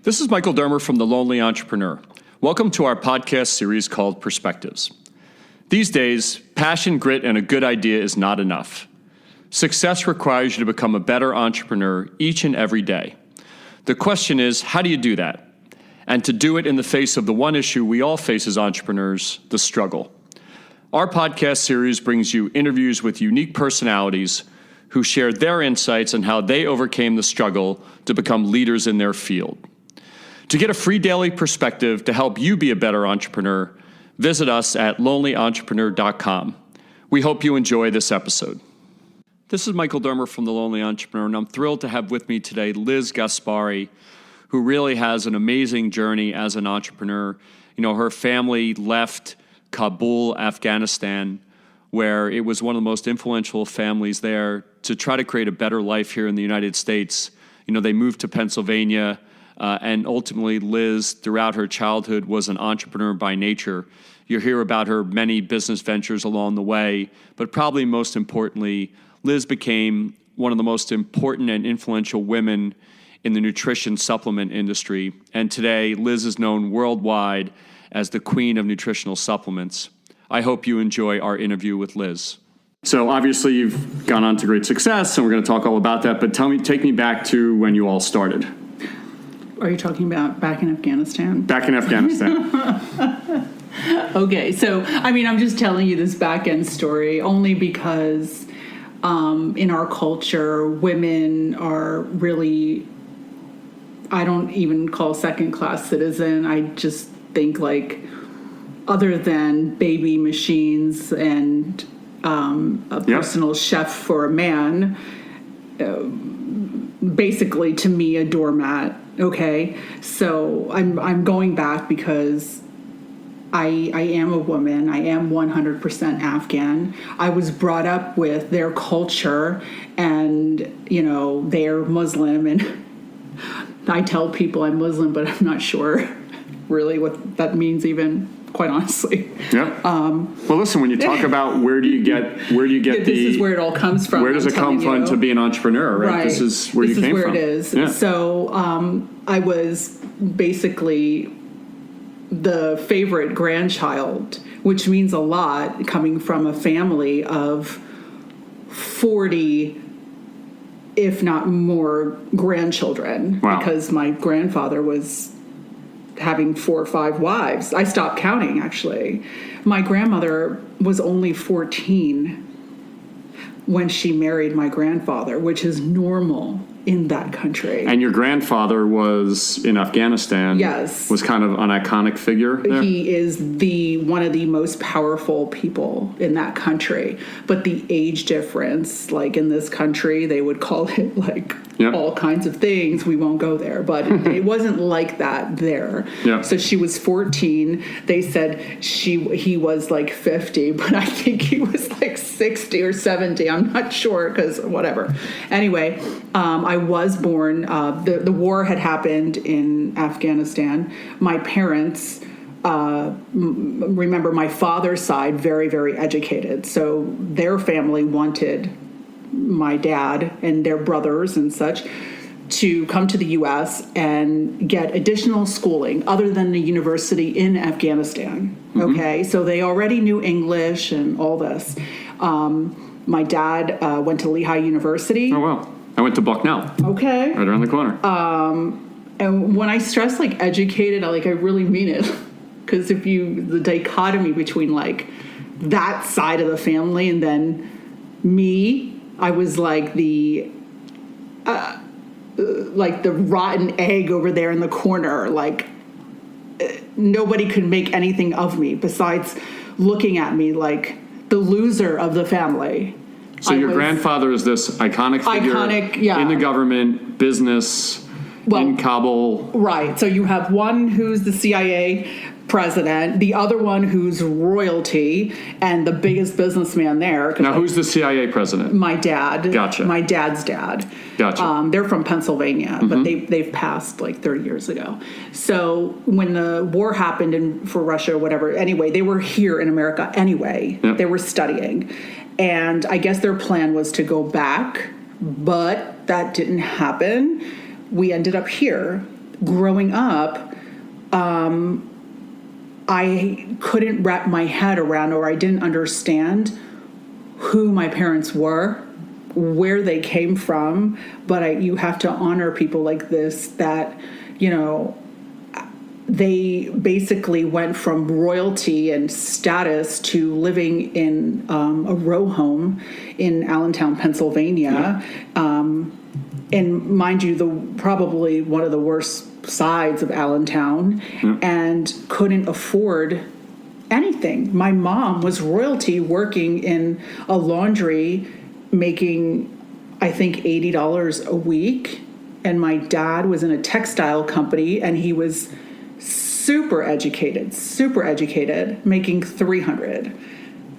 This is Michael Dermer from The Lonely Entrepreneur. Welcome to our podcast series called Perspectives. These days, passion, grit, and a good idea is not enough. Success requires you to become a better entrepreneur each and every day. The question is, how do you do that? And to do it in the face of the one issue we all face as entrepreneurs, the struggle. Our podcast series brings you interviews with unique personalities who share their insights on how they overcame the struggle to become leaders in their field. To get a free daily perspective to help you be a better entrepreneur, visit us at lonelyentrepreneur.com. We hope you enjoy this episode. This is Michael Dermer from The Lonely Entrepreneur, and I'm thrilled to have with me today Liz Gaspari, who really has an amazing journey as an entrepreneur. You know, her family left Kabul, Afghanistan, where it was one of the most influential families there, to try to create a better life here in the United States. You know, they moved to Pennsylvania. And ultimately, Liz, throughout her childhood, was an entrepreneur by nature. You'll hear about her many business ventures along the way, but probably most importantly, Liz became one of the most important and influential women in the nutrition supplement industry. And today, Liz is known worldwide as the queen of nutritional supplements. I hope you enjoy our interview with Liz. So obviously, you've gone on to great success, and we're going to talk all about that. But take me back to when you all started. Are you talking about back in Afghanistan? Back in Afghanistan. Okay, so, I'm just telling you this back-end story only because in our culture, women are really, I don't even call second-class citizen. I just think, other than baby machines and a personal chef for a man, basically, to me, a doormat. Okay, so I'm going back because I am a woman. I am 100% Afghan. I was brought up with their culture, and they're Muslim, and I tell people I'm Muslim, but I'm not sure really what that means, even, quite honestly. Yeah. Well, listen, when you talk about where do you get this is where it all comes from. Where does it come from to be an entrepreneur, right? This is where you came from. This is where it is. Yeah. So I was basically the favorite grandchild, which means a lot, coming from a family of 40, if not more, grandchildren. Wow. Because my grandfather was having 4 or 5 wives. I stopped counting, actually. My grandmother was only 14 when she married my grandfather, which is normal in that country. And your grandfather was in Afghanistan. Yes. Was kind of an iconic figure there? He is one of the most powerful people in that country. But the age difference, in this country, they would call it all kinds of things. We won't go there. But it wasn't like that there. Yep. So she was 14. They said he was 50, but I think he was 60 or 70. I'm not sure, because whatever. Anyway, I was born, the war had happened in Afghanistan. My parents, remember my father's side, very, very educated. So their family wanted my dad and their brothers and such to come to the U.S. and get additional schooling other than the university in Afghanistan. Mm-hmm. Okay, so they already knew English and all this. My dad went to Lehigh University. Oh, wow. I went to Bucknell. Okay. Right around the corner. And when I stress educated, I really mean it. Because the dichotomy between that side of the family and then me, I was the rotten egg over there in the corner. Nobody could make anything of me besides looking at me like the loser of the family. So your grandfather is this iconic figure in the government, business, in Kabul. Right. So you have one who's the CIA president, the other one who's royalty, and the biggest businessman there. Now, who's the CIA president? My dad. Gotcha. My dad's dad. Gotcha. They're from Pennsylvania, but they've passed 30 years ago. So when the war happened for Russia or whatever, anyway, they were here in America anyway. Yep. They were studying. And I guess their plan was to go back, but that didn't happen. We ended up here. growing up, I couldn't wrap my head around, or I didn't understand who my parents were, where they came from. But you have to honor people like this that, they basically went from royalty and status to living in a row home in Allentown, Pennsylvania. And mind you, probably one of the worst sides of Allentown, and couldn't afford anything. My mom was royalty, working in a laundry, making, I think, $80 a week. And my dad was in a textile company, and he was super educated, making $300.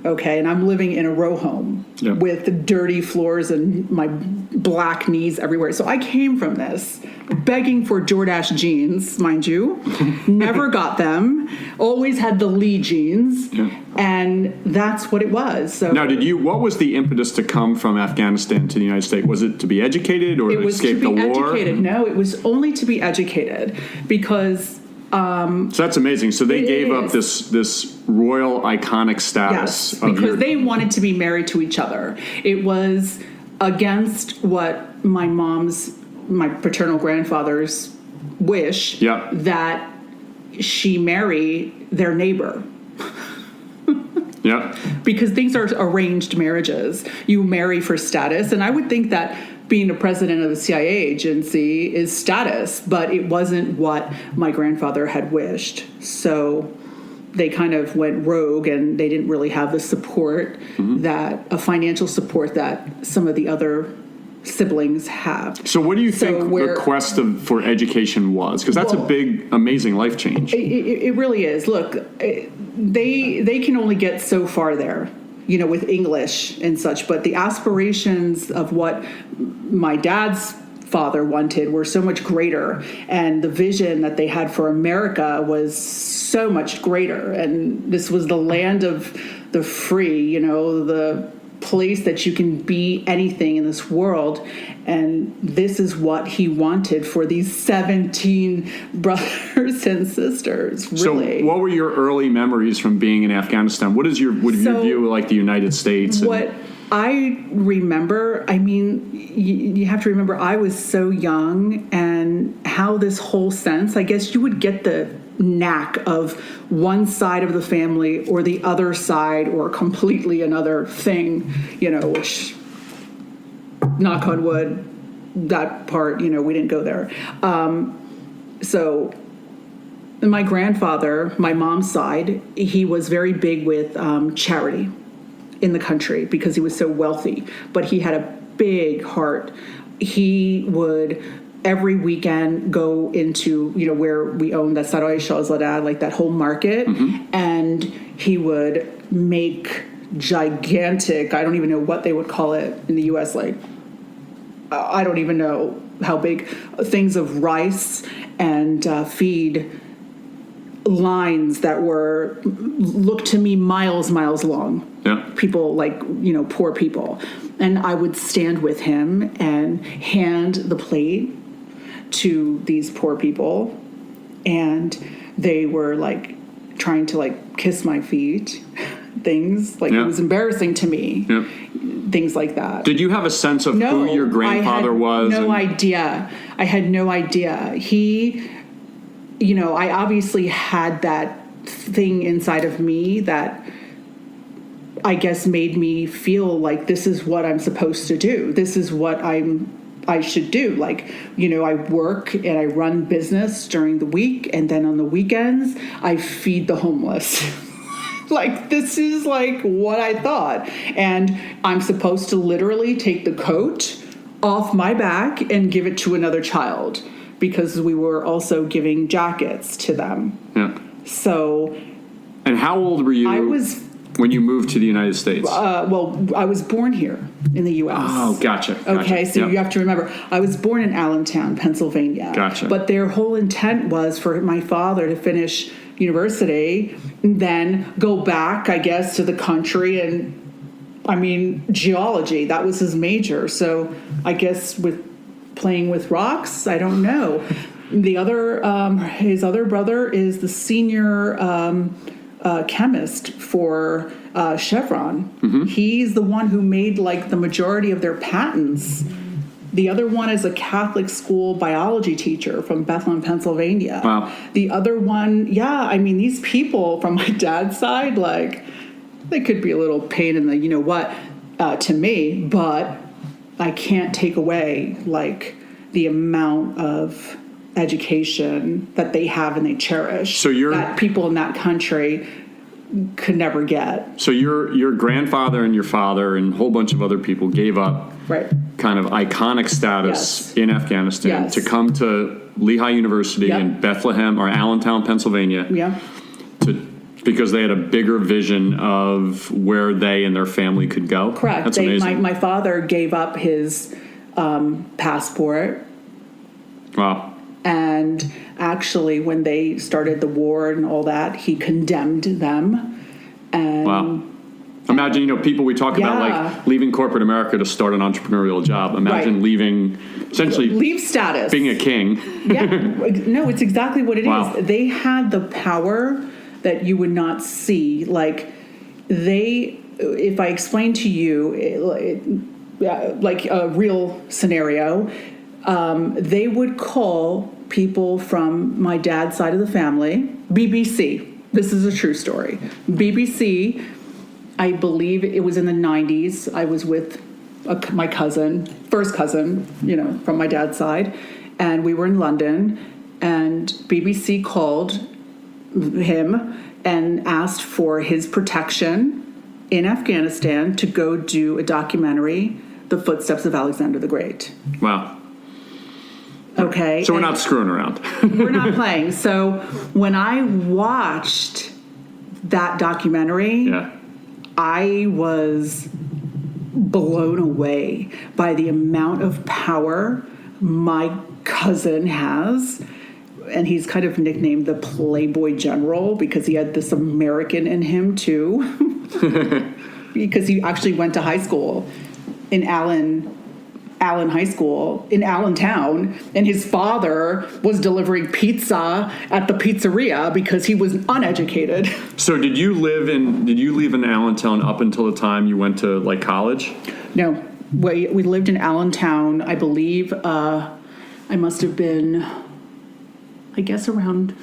Okay, and I'm living in a row home with dirty floors and my black knees everywhere. So I came from this, begging for DoorDash jeans, mind you. Never got them. Always had the Lee jeans, and that's what it was. So now, what was the impetus to come from Afghanistan to the United States? Was it to be educated or to escape the war? It was to be educated. No, it was only to be educated, because so that's amazing. So they gave up this royal iconic status. Yes, because they wanted to be married to each other. It was against what my paternal grandfather's wish that she marry their neighbor. Because these are arranged marriages. You marry for status. And I would think that being a president of a CIA agency is status, but it wasn't what my grandfather had wished. So they kind of went rogue, and they didn't really have the support, a financial support that some of the other siblings have. So what do you think the quest for education was? Because that's a big, amazing life change. It really is. Look, they can only get so far there, with English and such, but the aspirations of what my dad's father wanted were so much greater, and the vision that they had for America was so much greater. And this was the land of the free, the place that you can be anything in this world. And this is what he wanted for these 17 brothers and sisters, really. So what were your early memories from being in Afghanistan? What is your view like the United States? What I remember, you have to remember, I was so young, and how this whole sense, I guess you would get the knack of one side of the family or the other side, or completely another thing, which, knock on wood, that part, we didn't go there. So my grandfather, my mom's side, he was very big with charity in the country because he was so wealthy, but he had a big heart. He would every weekend go into, where we own that Sarai Shahzadeh, like that whole market, and he would make gigantic, I don't even know what they would call it in the U.S., like, I don't even know how big, things of rice, and feed lines that looked to me miles long. People like, poor people. And I would stand with him and hand the plate to these poor people, and they were like trying to like kiss my feet, things like it was embarrassing to me, things like that. Did you have a sense of who your grandfather was? No idea. I had no idea. He, I obviously had that thing inside of me that I guess made me feel like this is what I'm supposed to do. This is what I should do. Like, I work and I run business during the week, and then on the weekends I feed the homeless. Like, this is like what I thought. And I'm supposed to literally take the coat off my back and give it to another child, because we were also giving jackets to them. So. And how old were you? I was. When you moved to the United States? Well, I was born here in the U.S. Oh, gotcha. Okay, so you have to remember, I was born in Allentown, Pennsylvania. Gotcha. But their whole intent was for my father to finish university, and then go back, I guess, to the country. And, geology, that was his major. So I guess with playing with rocks, I don't know. The other, his other brother is the senior chemist for Chevron. Mm-hmm. He's the one who made like the majority of their patents. The other one is a Catholic school biology teacher from Bethlehem, Pennsylvania. Wow. The other one, I mean, these people from my dad's side, like, they could be a little pain in the you know what to me, but I can't take away like the amount of education that they have and they cherish. So that people in that country could never get. So your grandfather and your father and a whole bunch of other people gave up Right. kind of iconic status in Afghanistan to come to Lehigh University in Bethlehem or Allentown, Pennsylvania. Yeah. Because they had a bigger vision of where they and their family could go. Correct. That's amazing. My father gave up his passport. Wow. And actually, when they started the war and all that, he condemned them. And wow. Imagine, people we talk about like leaving corporate America to start an entrepreneurial job. Imagine leaving, essentially, leave status, being a king. No, it's exactly what it is. They had the power that you would not see. Like if I explain to you, like a real scenario, they would call people from my dad's side of the family, BBC. This is a true story. BBC. I believe it was in the 90s. I was with my first cousin, from my dad's side, and we were in London, and BBC called him and asked for his protection in Afghanistan to go do a documentary, The Footsteps of Alexander the Great. Wow. Okay. So we're not screwing around. We're not playing. So when I watched that documentary, I was blown away by the amount of power my cousin has. And he's kind of nicknamed the Playboy General because he had this American in him too. Because he actually went to high school in Allen High School in Allentown, and his father was delivering pizza at the pizzeria because he was uneducated. So did you live in Allentown up until the time you went to like college? No, we lived in Allentown. I believe I must have been, I guess, around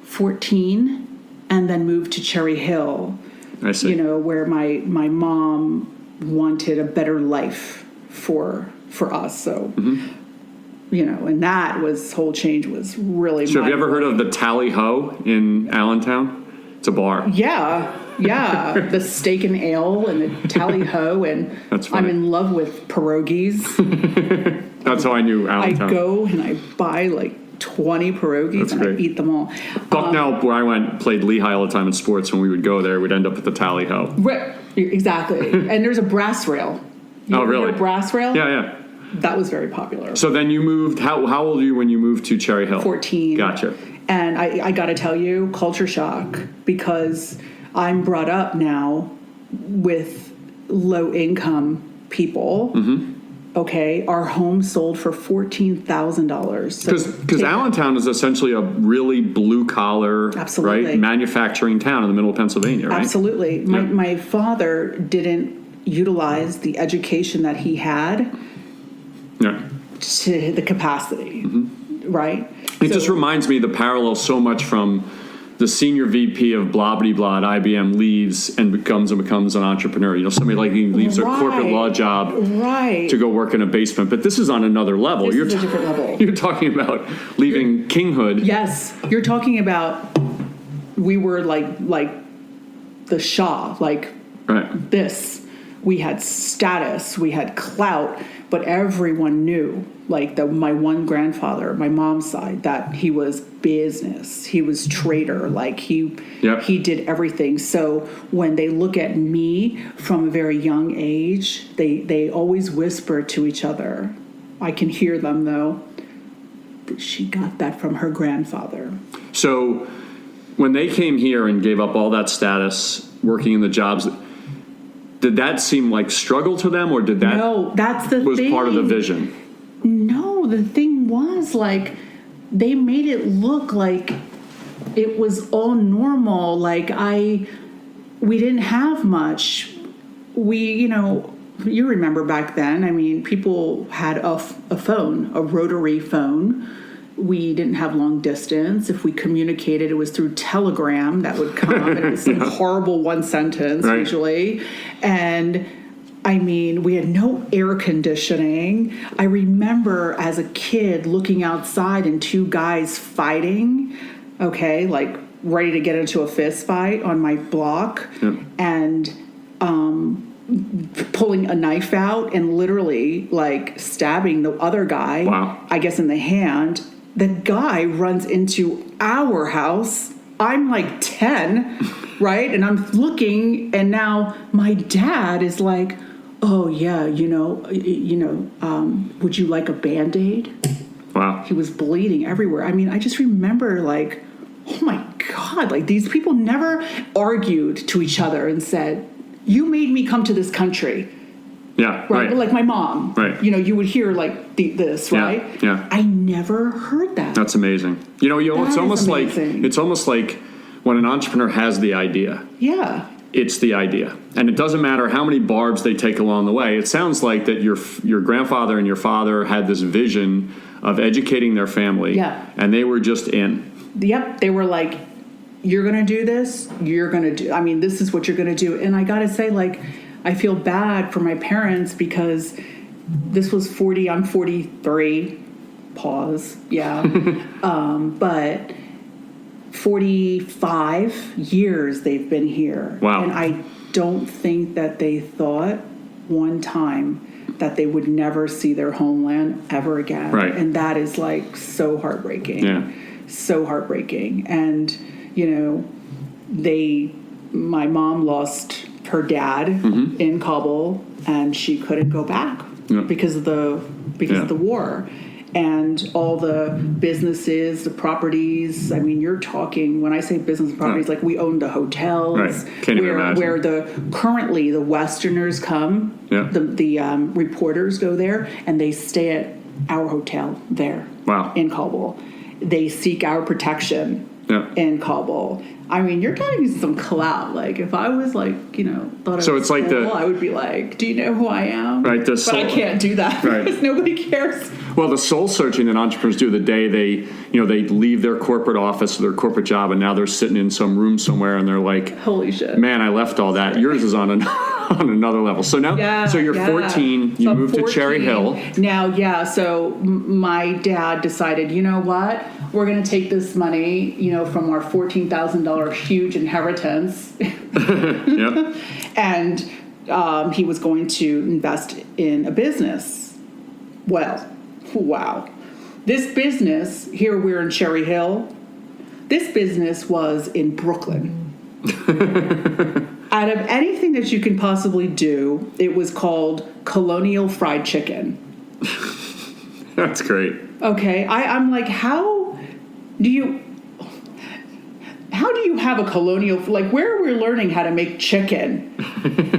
14, and then moved to Cherry Hill. I see. Where my mom wanted a better life for us. So, and that whole change was really. So have you ever heard of the Tally Ho in Allentown? It's a bar. Yeah. The steak and ale and the Tally Ho, and that's funny. I'm in love with pierogies. That's how I knew Allentown. I go and I buy like 20 pierogies and I eat them all. Bucknell, where I went, played Lehigh all the time in sports. When we would go there, we'd end up at the Tally Ho. Right, exactly. And there's a brass rail. Oh, really? Brass rail? Yeah. That was very popular. So then you moved. How old were you when you moved to Cherry Hill? 14. Gotcha. And I got to tell you, culture shock, because I'm brought up now with low income people. Mm-hmm. Okay, our home sold for $14,000. Because Allentown is essentially a really blue collar, right, manufacturing town in the middle of Pennsylvania, right? Absolutely. My father didn't utilize the education that he had to the capacity, right? It just reminds me the parallel so much from the senior VP of blah blah blah at IBM leaves and becomes an entrepreneur. Somebody like he leaves a corporate law job to go work in a basement. But this is on another level. This is a different level. You're talking about leaving kinghood. Yes, you're talking about we were like the Shah, this. We had status, we had clout, but everyone knew, my one grandfather, my mom's side, that he was business. He was trader. He did everything. So when they look at me from a very young age, they always whisper to each other. I can hear them though. She got that from her grandfather. So when they came here and gave up all that status, working in the jobs, did that seem like struggle to them, or did that that's the was thing. part of the vision? No, the thing was they made it look like it was all normal. Like we didn't have much. You remember back then, I mean, people had a phone, a rotary phone. We didn't have long distance. If we communicated, it was through telegram that would come. And it was some horrible one sentence, right, usually. And I mean, we had no air conditioning. I remember as a kid looking outside and two guys fighting, okay, like ready to get into a fist fight on my block, and pulling a knife out and literally like stabbing the other guy, I guess in the hand. The guy runs into our house. I'm like 10, right? And I'm looking, and now my dad is like, oh yeah, would you like a Band-Aid? Wow. He was bleeding everywhere. I mean, I just remember like, oh my God, like these people never argued to each other and said, you made me come to this country. Yeah, right. Like my mom, right? You would hear like this, right? Yeah. I never heard that. That's amazing. It's almost like when an entrepreneur has the idea. Yeah. It's the idea, and it doesn't matter how many barbs they take along the way. It sounds like that your grandfather and your father had this vision of educating their family. Yeah. And they were just in. Yep. They were like, you're going to do this. This is what you're going to do. And I got to say, like, I feel bad for my parents because this was I'm 43, pause, yeah. But 45 years they've been here. Wow. And I don't think that they thought one time that they would never see their homeland ever again. Right. And that is like so heartbreaking. Yeah. So heartbreaking. And, my mom lost her dad in Kabul, and she couldn't go back because of the war, and all the businesses, the properties. I mean, you're talking, when I say business and properties, like we own the hotels, right? Can't even imagine. Where currently the Westerners come, the reporters go there and they stay at our hotel there. Wow. In Kabul, they seek our protection. In Kabul. I mean, you're getting some clout. Like, if I was like, thought so I was it's like cool, I would be like, do you know who I am? Right. But I can't do that because nobody cares. Well, the soul searching that entrepreneurs do the day they leave their corporate office or their corporate job, and now they're sitting in some room somewhere, and they're like, holy shit, man, I left all that. Yours is on another level. So now, so you're 14, you moved to Cherry Hill. Now, so my dad decided, you know what? We're going to take this money, from our $14,000 huge inheritance. Yep. And he was going to invest in a business. Well, wow. This business, here we're in Cherry Hill, this business was in Brooklyn. Out of anything that you can possibly do, it was called Colonial Fried Chicken. That's great. Okay, I'm like, how do you have a colonial, like, where are we learning how to make chicken?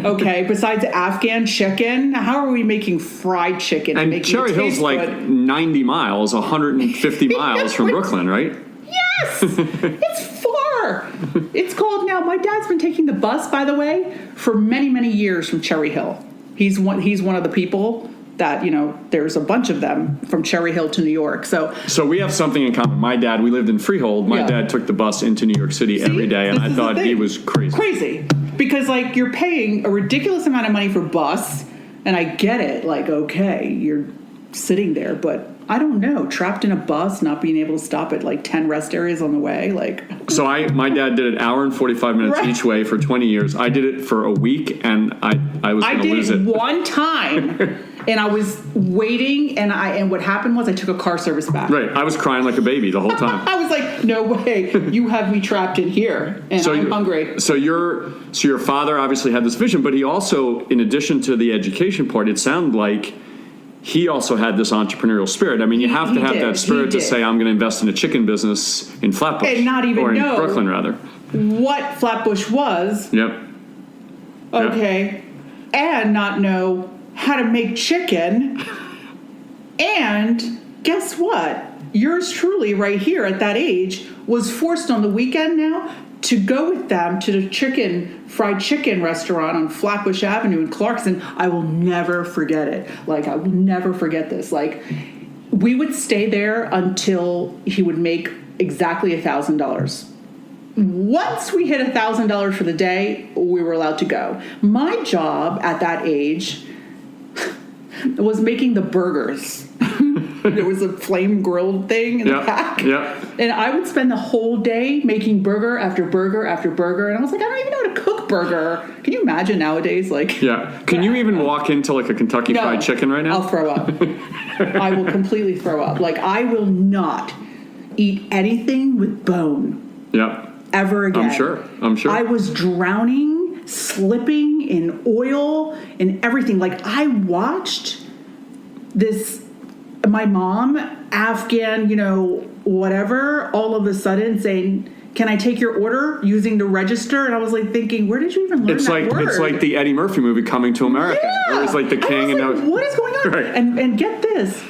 Okay, besides Afghan chicken, how are we making fried chicken? And Cherry Hill's like 90 miles, 150 miles from Brooklyn, right? Yes! It's far! It's called, now, my dad's been taking the bus, by the way, for many, many years from Cherry Hill. He's one of the people that, there's a bunch of them from Cherry Hill to New York. So we have something in common. My dad, we lived in Freehold. My dad took the bus into New York City every day, and I thought he was crazy. Crazy. Because, like, you're paying a ridiculous amount of money for bus, and I get it. Like, okay, you're sitting there, but I don't know, trapped in a bus, not being able to stop at like 10 rest areas on the way. Like, so my dad did an hour and 45 minutes each way for 20 years. I did it for a week, and I was going to lose it. I did it one time, and I was waiting, and what happened was I took a car service back. Right, I was crying like a baby the whole time. I was like, no way, you have me trapped in here, and I'm hungry. So your father obviously had this vision, but he also, in addition to the education part, it sounded like he also had this entrepreneurial spirit. I mean, you have to have that spirit to say, I'm going to invest in a chicken business in Flatbush. And not even or in know Brooklyn, rather. What Flatbush was. Yep. Okay. Yep. And not know how to make chicken. And guess what? yours truly right here at that age was forced on the weekend now to go with them to the fried chicken restaurant on Flatbush Avenue in Clarkson. I will never forget it. Like, I will never forget this. Like, we would stay there until he would make exactly $1,000. Once we hit $1,000 for the day, we were allowed to go. My job at that age was making the burgers. There was a flame grilled thing in the back. Yeah. And I would spend the whole day making burger after burger after burger. And I was like, I don't even know how to cook burger. Can you imagine nowadays? Like, yeah. Can you even walk into like a Kentucky Fried Chicken right now? I'll throw up. I will completely throw up. Like, I will not eat anything with bone. Yeah. Ever again. I'm sure. I was drowning, slipping in oil and everything. Like, I watched my mom, Afghan, whatever, all of a sudden saying, can I take your order, using the register? And I was like thinking, where did you even learn that word? It's like the Eddie Murphy movie, Coming to America. Yeah. It was like the king. And I was like, what is going on? Right. And get this.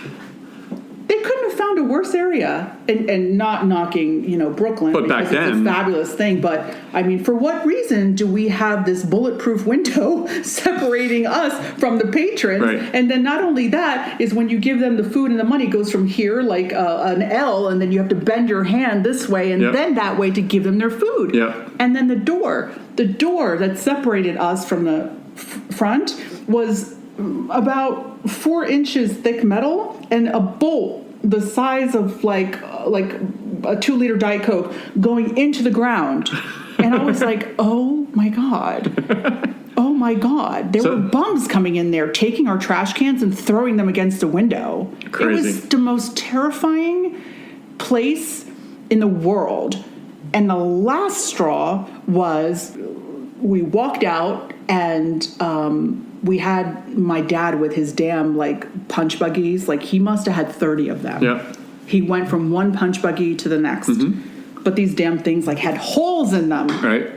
They couldn't have found a worse area, and not knocking, Brooklyn, but because back then, it's a fabulous thing. But I mean, for what reason do we have this bulletproof window separating us from the patrons? Right. And then not only that is when you give them the food and the money goes from here like an L, and then you have to bend your hand this way and then that way to give them their food. Yep. And then the door that separated us from the front was about 4 inches thick metal and a bolt the size of like a 2-liter Diet Coke going into the ground. And I was like, oh my God. Oh my God. There were bums coming in there, taking our trash cans and throwing them against the window. Crazy. It was the most terrifying place in the world. And the last straw was we walked out and we had my dad with his damn punch buggies. Like, he must have had 30 of them. Yeah. He went from one punch buggy to the next. Mm-hmm. But these damn things had holes in them. Right.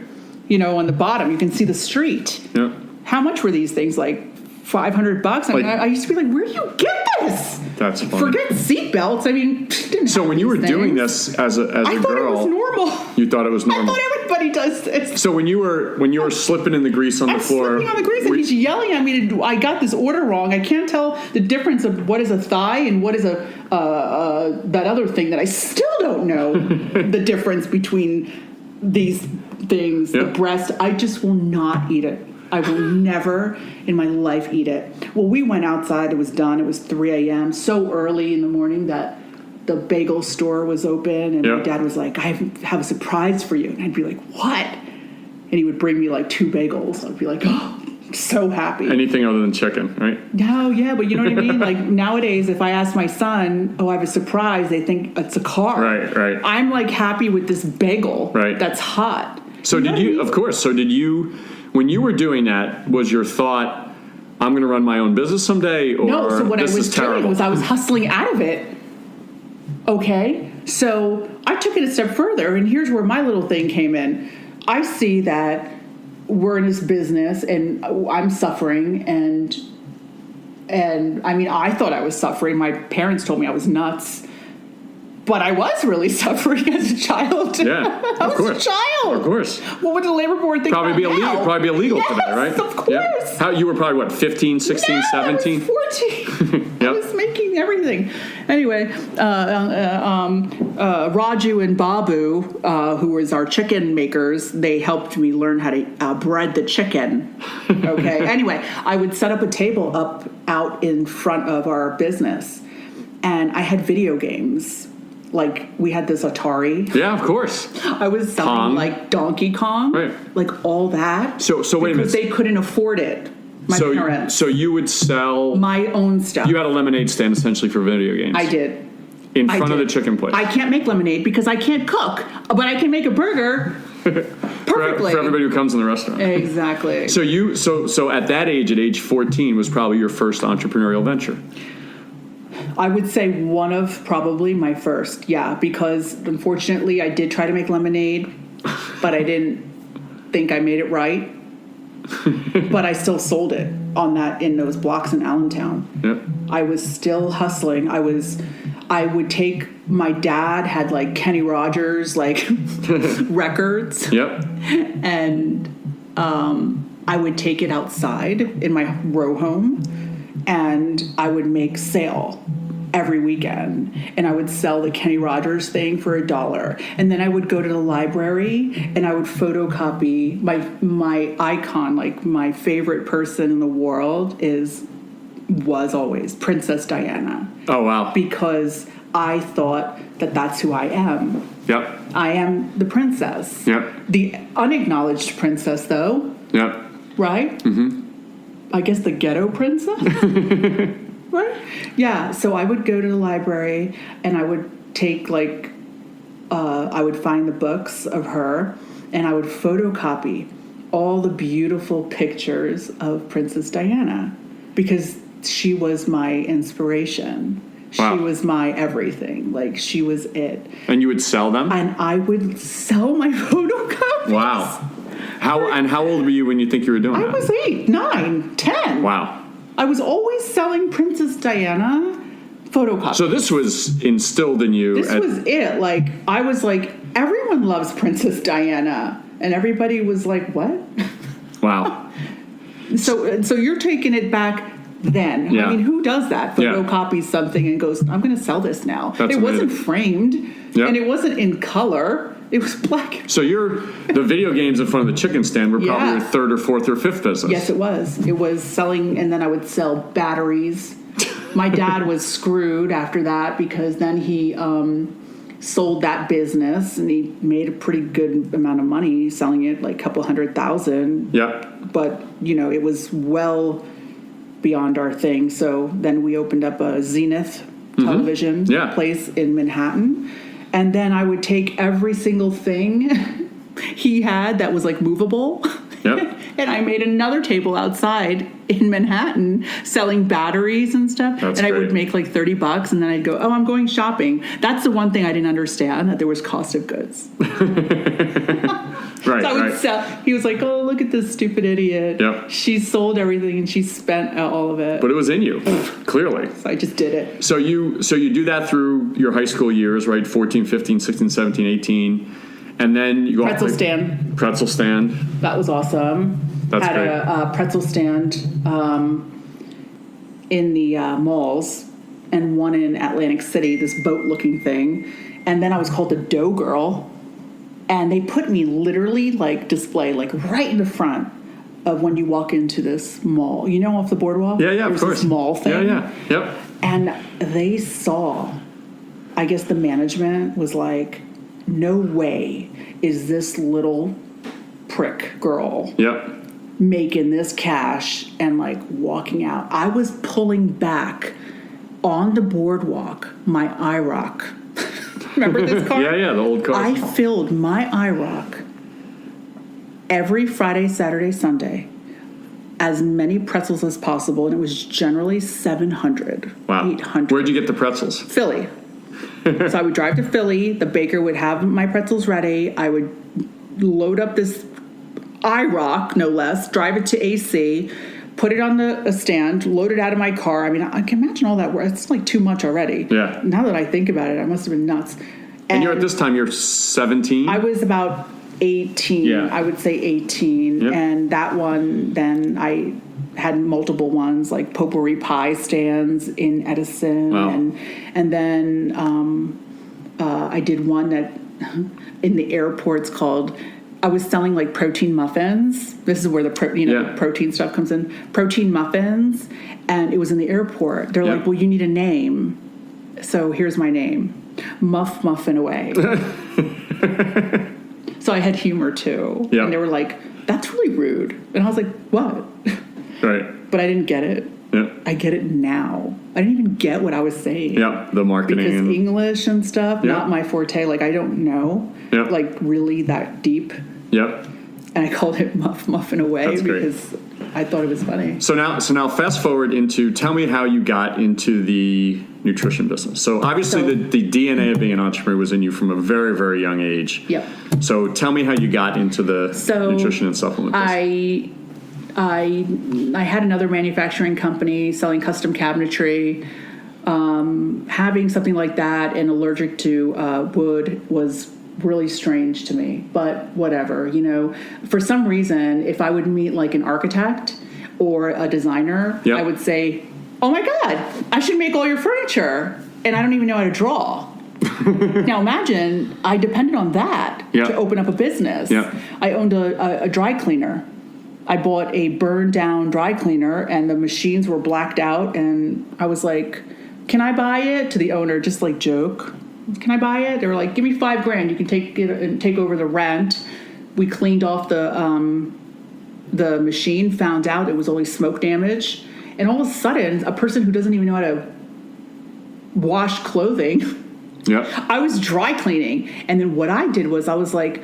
On the bottom, you can see the street. Yeah. How much were these things? Like $500? I mean, I used to be like, where do you get this? That's funny. Forget seatbelts. I mean, so when you were doing this as a girl, I thought it was normal. You thought it was normal. I thought everybody does this. So when you were slipping in the grease on the floor, slipping on the grease, and he's yelling at me I got this order wrong. I can't tell the difference of what is a thigh and what is that other thing that I still don't know the difference between these things. The breast. I just will not eat it. I will never in my life eat it. Well, we went outside. It was done. It was 3 a.m. so early in the morning that the bagel store was open. And my dad was like, I have a surprise for you. And I'd be like, what? And he would bring me 2 bagels. I'd be like, oh, I'm so happy. Anything other than chicken, right? No, yeah, but you know what I mean? Nowadays, if I ask my son, oh, I have a surprise, they think it's a car. Right. I'm happy with this bagel that's hot. So of course, when you were doing that, was your thought, I'm going to run my own business someday, or no? So what I was terrible? doing was I was hustling out of it. Okay, so I took it a step further, and here's where my little thing came in. I see that we're in this business, and I'm suffering, and I mean, I thought I was suffering. My parents told me I was nuts. But I was really suffering as a child. Yeah, I was a child. Of course. What would the labor board think probably about now? Probably be illegal yes, today, right? Of course. Yeah. How you were probably what, 15, 16, 17? I was 14. I was making everything. Anyway, Raju and Babu, who was our chicken makers, they helped me learn how to bread the chicken. Okay. Anyway, I would set up a table out in front of our business, and I had video games. We had this Atari. Yeah, of course. I was selling Donkey Kong, right? All that. So wait a minute. Because they couldn't afford it. My parents. So you would sell my own stuff. You had a lemonade stand essentially for video games. I did. In front of the chicken place. I can't make lemonade because I can't cook, but I can make a burger perfectly for everybody who comes in the restaurant. Exactly. So at that age, at age 14, was probably your first entrepreneurial venture. I would say one of probably my first, because unfortunately I did try to make lemonade, but I didn't think I made it right. But I still sold it in those blocks in Allentown. Yep. I was still hustling. I would take, my dad had like Kenny Rogers, like records. Yep. And I would take it outside in my row home and I would make sale every weekend, and I would sell the Kenny Rogers thing for $1. And then I would go to the library and I would photocopy my icon, like my favorite person in the world was always Princess Diana. Oh, wow. Because I thought that that's who I am. Yep. I am the princess. Yep. The unacknowledged princess, though. Yep. Right? Mm-hmm. I guess the ghetto princess? Right? Yeah, so I would go to the library and I would take I would find the books of her and I would photocopy all the beautiful pictures of Princess Diana because she was my inspiration. Wow. She was my everything. Like, she was it. And you would sell them? And I would sell my photocopies. Wow. How old were you when you think you were doing that? I was 8, 9, 10. Wow. I was always selling Princess Diana photocopies. So this was instilled in you. This was it. Like, I was like, everyone loves Princess Diana. And everybody was like, what? Wow. So you're taking it back then. Yeah. I mean, who does that? Photocopies something and goes, I'm going to sell this now. That's it amazing. wasn't framed. Yep. And it wasn't in color. It was black. So the video games in front of the chicken stand were probably your third or fourth or fifth business. Yes, it was. It was selling, and then I would sell batteries. My dad was screwed after that because then he sold that business and he made a pretty good amount of money selling it, like a couple $100,000. Yep. But, it was well beyond our thing. So then we opened up a Zenith television place in Manhattan. And then I would take every single thing he had that was like movable. Yep. And I made another table outside in Manhattan selling batteries and stuff. That's and I great. would make like $30 and then I'd go, I'm going shopping. That's the one thing I didn't understand, that there was cost of goods. Right, so I would sell. He was like, oh, look at this stupid idiot. Yep. She sold everything and she spent all of it. But it was in you, clearly. So I just did it. So you do that through your high school years, right? 14, 15, 16, 17, 18. And then you go Pretzel stand. Pretzel stand. That was awesome. That's Had great. a pretzel stand in the malls and one in Atlantic City, this boat-looking thing. And then I was called the dough girl. And they put me literally display right in the front of when you walk into this mall. Off the boardwalk? Yeah, of There's course. This mall thing. Yeah. Yep. And they saw, I guess the management was like, no way is this little prick girl Yep. making this cash and walking out. I was pulling back on the boardwalk my IROC. Remember this car? Yeah, the old car. I filled my IROC every Friday, Saturday, Sunday, as many pretzels as possible, and it was generally 700, Wow. 800. Where'd you get the pretzels? Philly. So I would drive to Philly. The baker would have my pretzels ready. I would load up this IROC, no less, drive it to AC, put it on a stand, load it out of my car. I mean, I can imagine all that work. It's too much already. Yeah. Now that I think about it, I must have been nuts. And you're at this time, you're 17? I was about 18. Yeah. I would say 18. Yep. And that one, then I had multiple ones, like potpourri pie stands in Edison. Wow. And then I did one that in the airports called, I was selling protein muffins. This is where the protein stuff comes in. Protein muffins. And it was in the airport. They're like, well, you need a name. So here's my name. Muff Muffin Away. So I had humor too. Yep. And they were like, that's really rude. And I was like, what? Right. But I didn't get it. Yep. I get it now. I didn't even get what I was saying. Yep, the marketing. Because English and stuff, Yep. not my forte. I don't know. Yep. Really that deep. Yep. And I called it Muffin Away. That's great. Because I thought it was funny. So now fast forward into, tell me how you got into the nutrition business. So obviously the DNA of being an entrepreneur was in you from a very, very young age. Yep. So tell me how you got into the nutrition and supplement business. I had another manufacturing company selling custom cabinetry. having something like that and allergic to wood was really strange to me, but whatever, for some reason, if I would meet like an architect or a designer, I would say, oh my God, I should make all your furniture. And I don't even know how to draw. Now imagine I depended on that to open up a business. I owned a dry cleaner. I bought a burned down dry cleaner and the machines were blacked out. And I was like, can I buy it? To the owner, just like joke. Can I buy it? They were like, give me $5,000. You can take it and take over the rent. We cleaned off the machine, found out it was only smoke damage. And all of a sudden, a person who doesn't even know how to wash clothing, I was dry cleaning. And then what I did was I was like,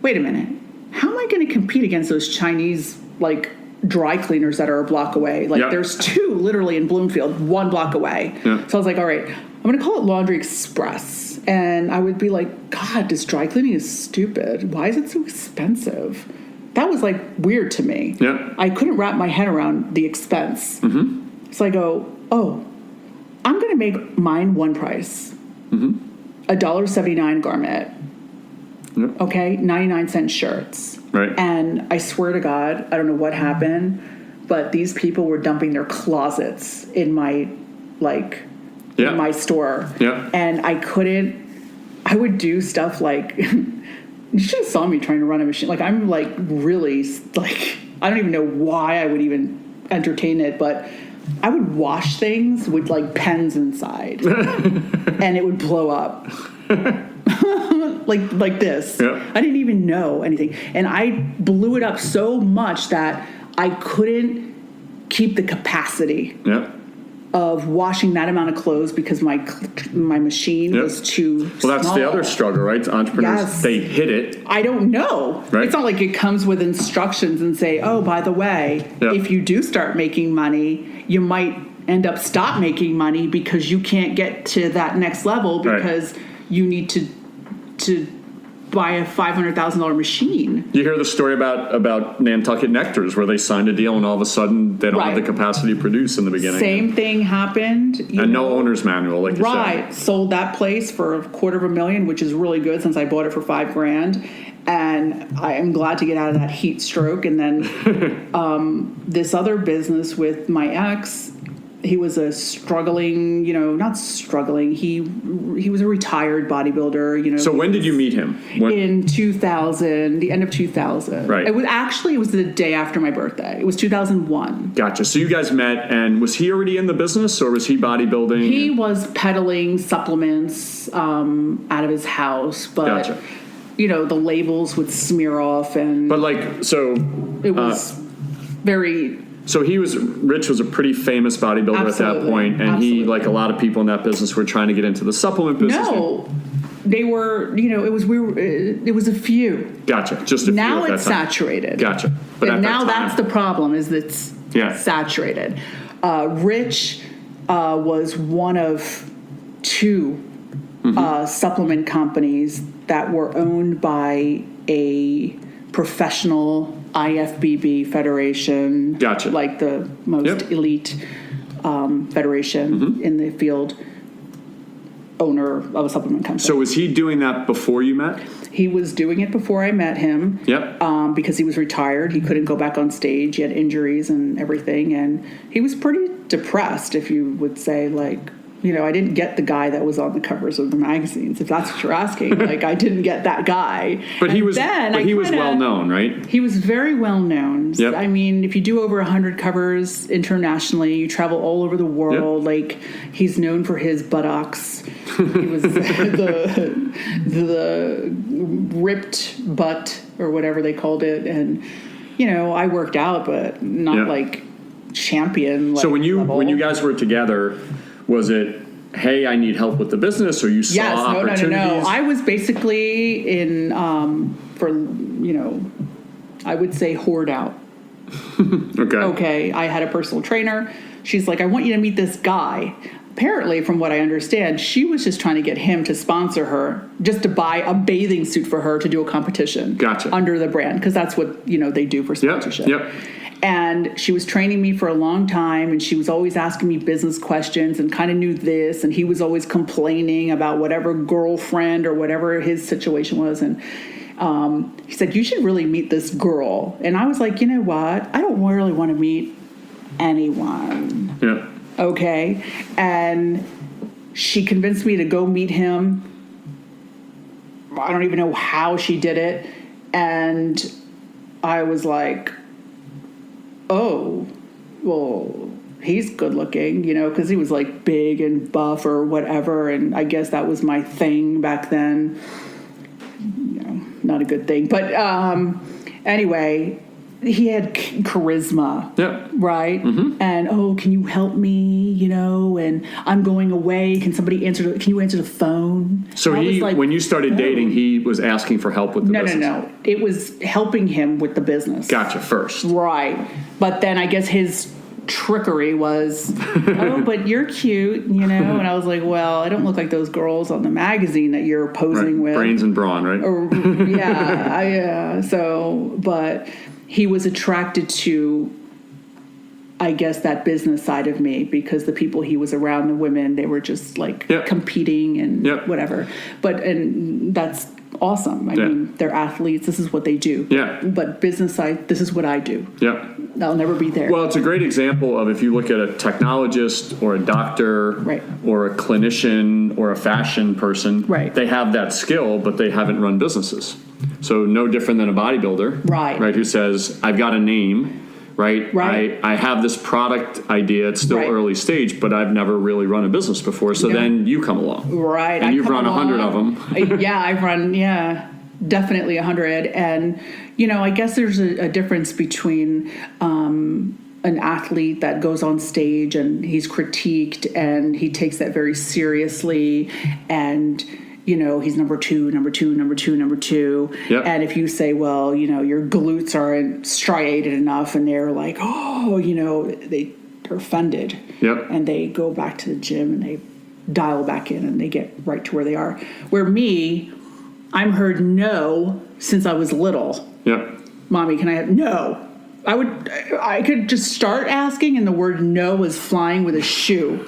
wait a minute. How am I going to compete against those Chinese, like, dry cleaners that are a block away? Like, there's two literally in Bloomfield, 1 block away. So I was like, all right, I'm going to call it Laundry Express. And I would be like, God, this dry cleaning is stupid. Why is it so expensive? That was, like, weird to me. I couldn't wrap my head around the expense. So I go, oh, I'm going to make mine one price. $1.79 garment. Okay, 99-cent shirts. And I swear to God, I don't know what happened, but these people were dumping their closets in my, in my store. And I would do stuff like, you should have saw me trying to run a machine. Like, I'm like really, like, I don't even know why I would even entertain it, but I would wash things with like pens inside and it would blow up. like this. I didn't even know anything. And I blew it up so much that I couldn't keep the capacity of washing that amount of clothes because my machine was too small. Well, that's the other struggle, right? Entrepreneurs, they hit it. I don't know. It's not like it comes with instructions and say, oh, by the way, if you do start making money, you might end up stop making money because you can't get to that next level because you need to buy a $500,000 machine. You hear the story about Nantucket Nectars where they signed a deal and all of a sudden they don't have the capacity to produce in the beginning. Same thing happened. And no owner's manual, like you said. Sold that place for $250,000, which is really good since I bought it for $5,000. And I am glad to get out of that heat stroke. And then this other business with my ex, he was a struggling, not struggling. He was a retired bodybuilder, So when did you meet him? In 2000, the end of 2000. It was the day after my birthday. It was 2001. Gotcha. So you guys met, and was he already in the business, or was he bodybuilding? He was peddling supplements out of his house, but the labels would smear off, and it was very. So Rich was a pretty famous bodybuilder at that point, and he, like a lot of people in that business, were trying to get into the supplement business. No, they were, it was a few. Gotcha, just a few. Now it's saturated. Gotcha. But and now that's the problem, is it's saturated. Rich was one of 2 supplement companies that were owned by a professional IFBB federation, like the most elite federation in the field, owner of a supplement company. So was he doing that before you met? He was doing it before I met him. Because he was retired. He couldn't go back on stage. He had injuries and everything. And he was pretty depressed, if you would say, I didn't get the guy that was on the covers of the magazines, if that's what you're asking. I didn't get that guy. But he was well known, right? He was very well known. I mean, if you do over 100 covers internationally, you travel all over the world. He's known for his buttocks. He was the ripped butt or whatever they called it. And, I worked out, but not champion. So when you guys were together, was it, hey, I need help with the business, or you saw opportunities? No. I was basically in, I would say hoard out. Okay. I had a personal trainer. She's like, I want you to meet this guy. apparently, from what I understand, she was just trying to get him to sponsor her, just to buy a bathing suit for her to do a competition. Gotcha. Under the brand, because that's what they do for sponsorship. Yep. And she was training me for a long time, and she was always asking me business questions and kind of knew this, and he was always complaining about whatever girlfriend or whatever his situation was. And he said, you should really meet this girl. And I was like, you know what? I don't really want to meet anyone. Yeah. Okay. And she convinced me to go meet him. I don't even know how she did it. And I was like, oh, well, he's good looking, because he was like big and buff or whatever. And I guess that was my thing back then. Not a good thing. But anyway, he had charisma. Yeah. Right? Mm-hmm. And, can you help me? And I'm going away. Can you answer the phone? So when you started dating, he was asking for help with the business? No. It was helping him with the business. Gotcha, first. Right. But then I guess his trickery was, but you're cute, And I was like, well, I don't look like those girls on the magazine that you're posing with. Brains and brawn, right? But he was attracted to, I guess, that business side of me, because the people he was around, the women, they were just like competing and whatever. And that's awesome. I mean, they're athletes. This is what they do. Yeah. But business side, this is what I do. Yeah. I'll never be there. Well, it's a great example of if you look at a technologist or a doctor or a clinician or a fashion person, they have that skill, but they haven't run businesses. So no different than a bodybuilder, right? Who says, I've got a name, right? I have this product idea. It's still early stage, but I've never really run a business before. So then you come along. Right. And you've run 100 of them. I've run, definitely 100. And, I guess there's a difference between an athlete that goes on stage and he's critiqued and he takes that very seriously, and he's number two. Yep. And if you say, well, your glutes aren't striated enough, and they're like, they're offended. Yep. And they go back to the gym and they dial back in and they get right to where they are. Where me, I'm heard no since I was little. Yep. Mommy, can I have no? I could just start asking, and the word no was flying with a shoe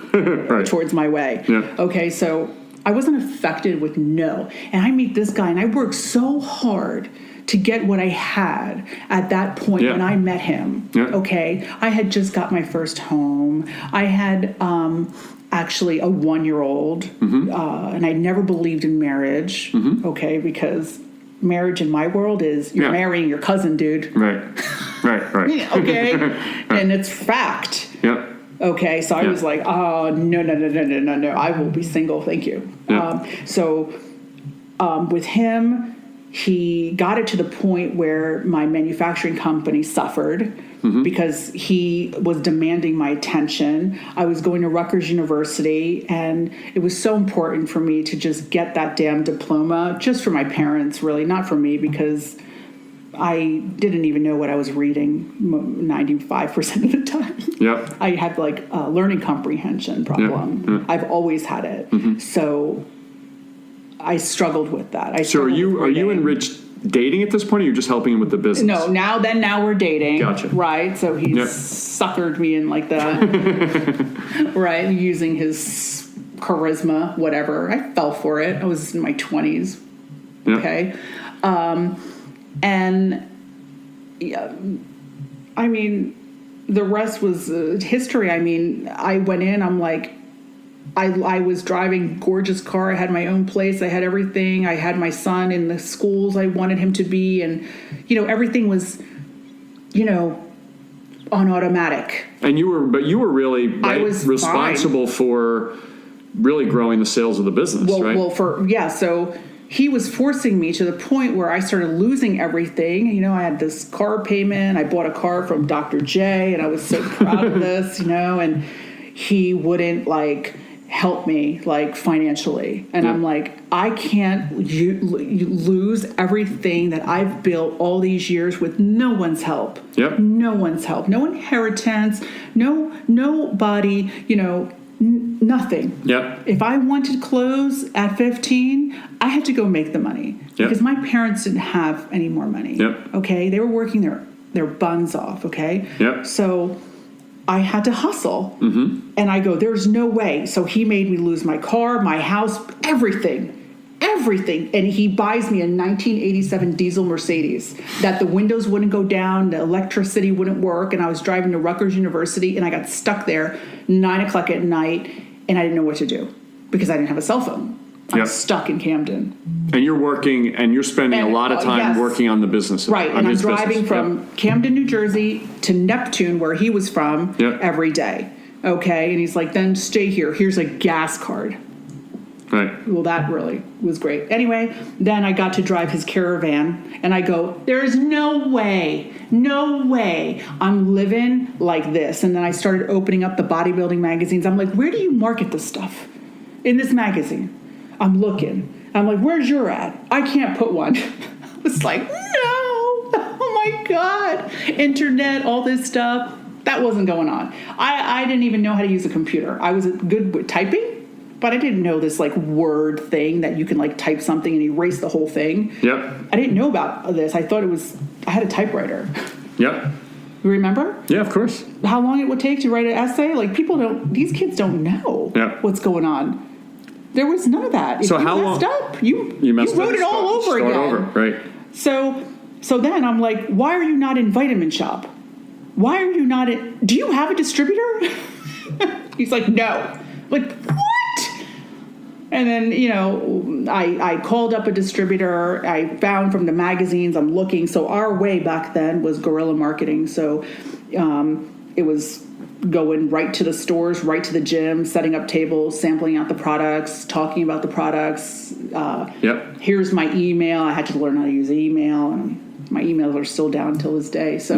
towards my way. Yeah. Okay, so I wasn't affected with no. And I meet this guy, and I worked so hard to get what I had at that point when I met him. Yeah. Okay, I had just got my first home. I had actually a 1-year-old, and I never believed in marriage. Okay, because marriage in my world is you're marrying your cousin, dude. Right. Okay, and it's fact. Yep. Okay, so I was like, oh, no, I will be single, thank you. Yep. With him, he got it to the point where my manufacturing company suffered because he was demanding my attention. I was going to Rutgers University, and it was so important for me to just get that damn diploma, just for my parents, really, not for me, because I didn't even know what I was reading 95% of the time. Yep. I had like a learning comprehension problem. Yep. I've always had it. So I struggled with that. So are you and Rich dating at this point, or you're just helping him with the business? No, now we're dating. Gotcha. Right? So he's suckered me in like that. Right? Using his charisma, whatever. I fell for it. I was in my 20s. Yep. Okay. And I mean, the rest was history. I mean, I went in, I'm like, I was driving gorgeous car. I had my own place. I had everything. I had my son in the schools I wanted him to be. And, everything was, on automatic. And you were really responsible for really growing the sales of the business, right? So he was forcing me to the point where I started losing everything. I had this car payment. I bought a car from Dr. J, and I was so proud of this, and he wouldn't help me financially. And I'm like, I can't lose everything that I've built all these years with no one's help. Yep. No one's help. No inheritance. Nobody, Nothing. Yep. If I wanted clothes at 15, I had to go make the money because my parents didn't have any more money. Yep. Okay, they were working their buns off. Okay. Yep. So I had to hustle, and I go, there's no way. So he made me lose my car, my house, everything. And he buys me a 1987 diesel Mercedes that the windows wouldn't go down, the electricity wouldn't work, and I was driving to Rutgers University, and I got stuck there 9:00 at night, and I didn't know what to do because I didn't have a cell phone. I'm stuck in Camden. And you're working, and you're spending a lot of time working on the business. Right, and I'm driving from Camden, New Jersey to Neptune, where he was from, every day. Okay, and he's like, then stay here. Here's a gas card. Right. Well, that really was great. Anyway, then I got to drive his Caravan, and I go, there's no way I'm living like this. And then I started opening up the bodybuilding magazines. I'm like, where do you market this stuff? In this magazine. I'm looking. I'm like, where's your ad? I can't put one. I was like, no. Oh, my God. Internet, all this stuff. That wasn't going on. I didn't even know how to use a computer. I was good with typing. But I didn't know this, like, Word thing that you can, like, type something and erase the whole thing. Yep. I didn't know about this. I thought I had a typewriter. Yep. You remember? Yeah, of course. How long it would take to write an essay? Like, these kids don't know what's going on. There was none of that. If so you how messed long? Up, you wrote it all over again. Over, right. So then I'm like, why are you not in Vitamin Shop? Why are you not in... Do you have a distributor? He's like, no. I'm like, what? And then, I called up a distributor. I found from the magazines, I'm looking. So our way back then was guerrilla marketing. So it was going right to the stores, right to the gym, setting up tables, sampling out the products, talking about the products. Here's my email. I had to learn how to use email. And my emails are still down till this day. So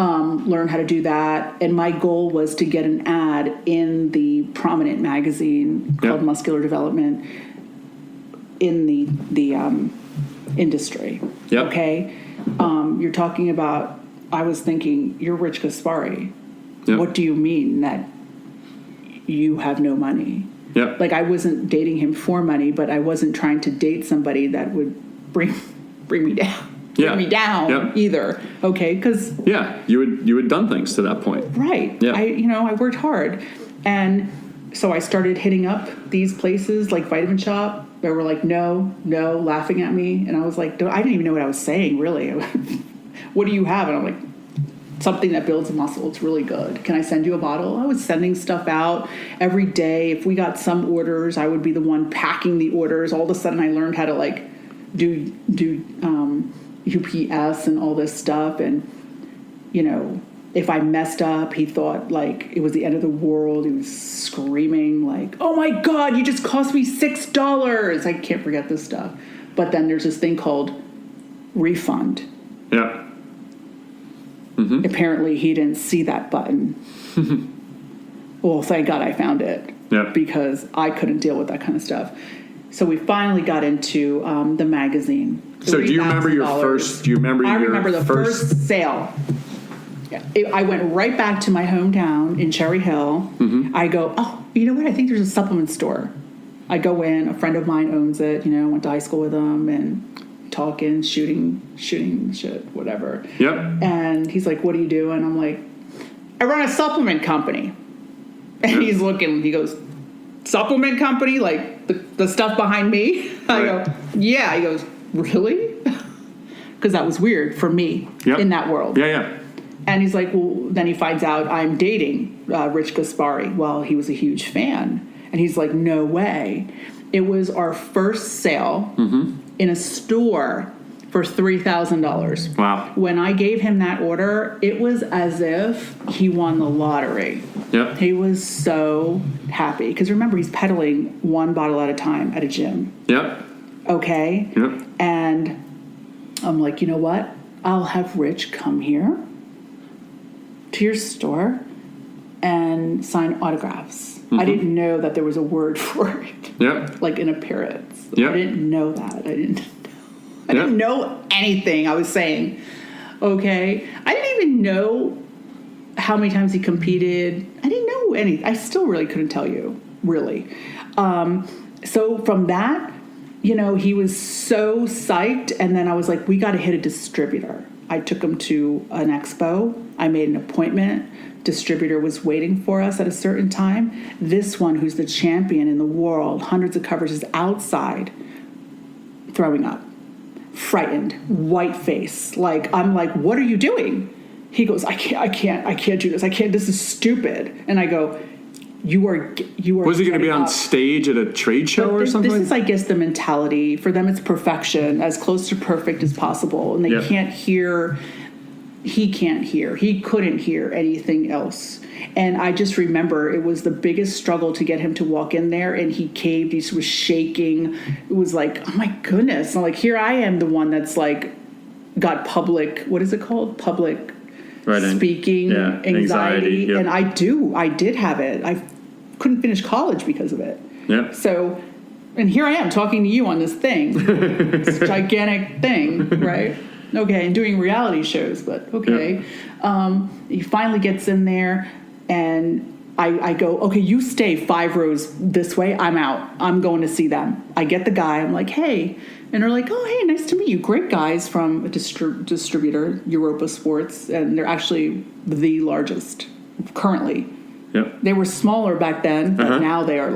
learn how to do that. And my goal was to get an ad in the prominent magazine called Muscular Development in the industry. Yep. Okay. You're talking about, I was thinking, you're Rich Gaspari. Yep. What do you mean that you have no money? Yep. Like, I wasn't dating him for money, but I wasn't trying to date somebody that would bring me down. Me down either. Okay, because you had done things to that point, right? Yeah, I worked hard, and so I started hitting up these places like Vitamin Shop. They were like, no, laughing at me, and I was like, I didn't even know what I was saying. Really, what do you have? And I'm like, something that builds muscle. It's really good. Can I send you a bottle? I was sending stuff out every day. If we got some orders, I would be the one packing the orders. All of a sudden, I learned how to like do UPS and all this stuff, and if I messed up, he thought like it was the end of the world. He was screaming like, oh my God, you just cost me $6. I can't forget this stuff. But then there's this thing called refund. Yeah. Mm-hmm. Apparently he didn't see that button. Well, thank God I found it. Because I couldn't deal with that kind of stuff. So we finally got into the magazine. So do you remember your first? I remember the first sale. I went right back to my hometown in Cherry Hill. Mm-hmm. I go, oh, you know what? I think there's a supplement store. I go in. A friend of mine owns it. Went to high school with him and talking, shooting shit, whatever. Yep. And he's like, what do you do? And I'm like, I run a supplement company. And he's looking. He goes, supplement company? Like the stuff behind me? I go, yeah. He goes, really? Because that was weird for me in that world. Yeah. And he's like, well, then he finds out I'm dating Rich Gaspari. Well, he was a huge fan. And he's like, no way. It was our first sale in a store for $3,000. Wow. When I gave him that order, it was as if he won the lottery. Yep. He was so happy. Because remember, he's peddling one bottle at a time at a gym. Yep. Okay? Yep. And I'm like, you know what? I'll have Rich come here to your store and sign autographs. Mm-hmm. I didn't know that there was a word for it. Yep. Like an appearance. Yep. I didn't know that. I didn't know anything I was saying. Okay? I didn't even know how many times he competed. I didn't know anything. I still really couldn't tell you, really. So from that, he was so psyched. And then I was like, we got to hit a distributor. I took him to an expo. I made an appointment. Distributor was waiting for us at a certain time. This one, who's the champion in the world, hundreds of coverages, outside, throwing up, frightened, white face. I'm like, what are you doing? He goes, I can't do this. This is stupid. And I go, you are. Was he going to be on stage at a trade show or something? This is, I guess, the mentality. For them, it's perfection, as close to perfect as possible. And they can't hear. He can't hear. He couldn't hear anything else. And I just remember it was the biggest struggle to get him to walk in there, and he caved. He was shaking. It was like, oh my goodness. And here I am, the one that's got public, what is it called? Public speaking anxiety. Yep. And I did have it. I couldn't finish college because of it. Yeah. So, and here I am talking to you on this thing, this gigantic thing, right? Okay, and doing reality shows, but okay. Yeah. He finally gets in there, and I go, okay, you stay 5 rows this way. I'm out. I'm going to see them. I get the guy. I'm like, hey. And they're like, oh, hey, nice to meet you. Great guys from a distributor, Europa Sports, and they're actually the largest currently. Yep. They were smaller back then, but now they are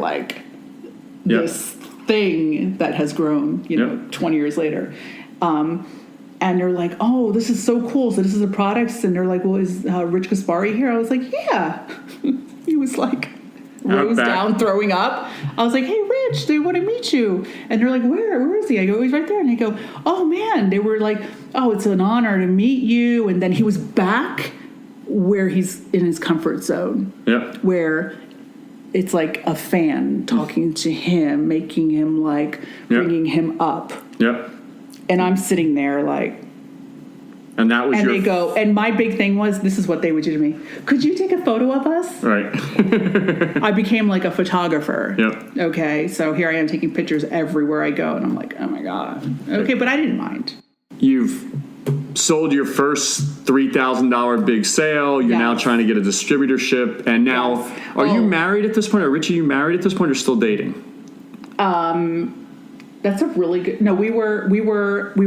this thing that has grown, 20 years later. And they're like, oh, this is so cool. So this is the products. And they're like, well, is Rich Gaspari here? I was like, yeah. He was rose down, throwing up. I was like, hey, Rich, they want to meet you. And they're like, where is he? I go, he's right there. And they go, oh, man. They were like, oh, it's an honor to meet you. And then he was back where he's in his comfort zone. Yep. Where it's like a fan talking to him, making him bringing him up. Yep. And I'm sitting there and that was they go, and my big thing was, this is what they would do to me. Could you take a photo of us? Right. I became like a photographer. Yep. Okay. So here I am taking pictures everywhere I go. And I'm like, oh my God. Okay. But I didn't mind. You've sold your first $3,000 big sale. You're now trying to get a distributorship. And now, are you married at this point? Or Richie, you married at this point or still dating? That's a really good. No, we were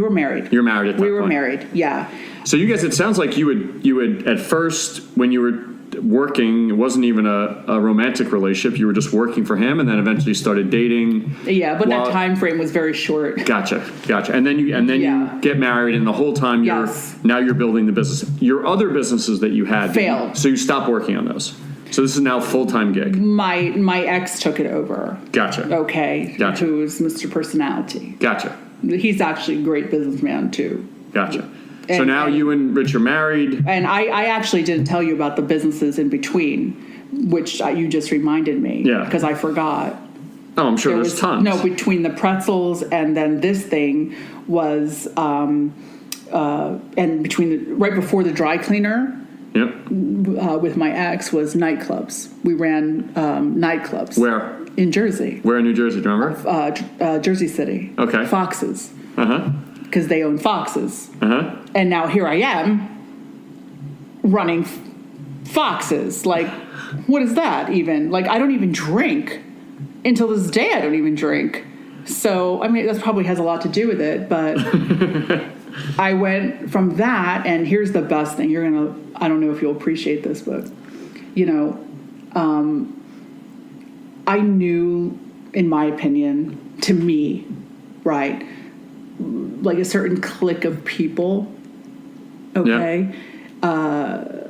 married. You're married at that point. We were married. Yeah. So you guys, it sounds like you would at first when you were working, it wasn't even a romantic relationship. You were just working for him, and then eventually started dating. Yeah, but that time frame was very short. Gotcha. And then you get married, and the whole time you're building the business. Your other businesses that you had failed, so you stopped working on those. So this is now a full-time gig. My ex took it over. Gotcha. Okay. Gotcha. Who's Mr. Personality. Gotcha. He's actually a great businessman, too. Gotcha. So now you and Rich are married. And I actually didn't tell you about the businesses in between, which you just reminded me. Yeah. Because I forgot. Oh, I'm sure there's tons. No, between the pretzels and then this thing was, and between right before the dry cleaner. Yep. With my ex was nightclubs. We ran nightclubs. Where? In Jersey. Where in New Jersey? Do you remember? Jersey City. Okay. Foxes. Uh-huh. Because they own Foxes. Uh-huh. And now here I am running Foxes. What is that even? I don't even drink. Until this day, I don't even drink. So, I mean, that probably has a lot to do with it, but I went from that, and here's the best thing. I don't know if you'll appreciate this, but, I knew, in my opinion, to me, right, a certain clique of people, okay? Yeah.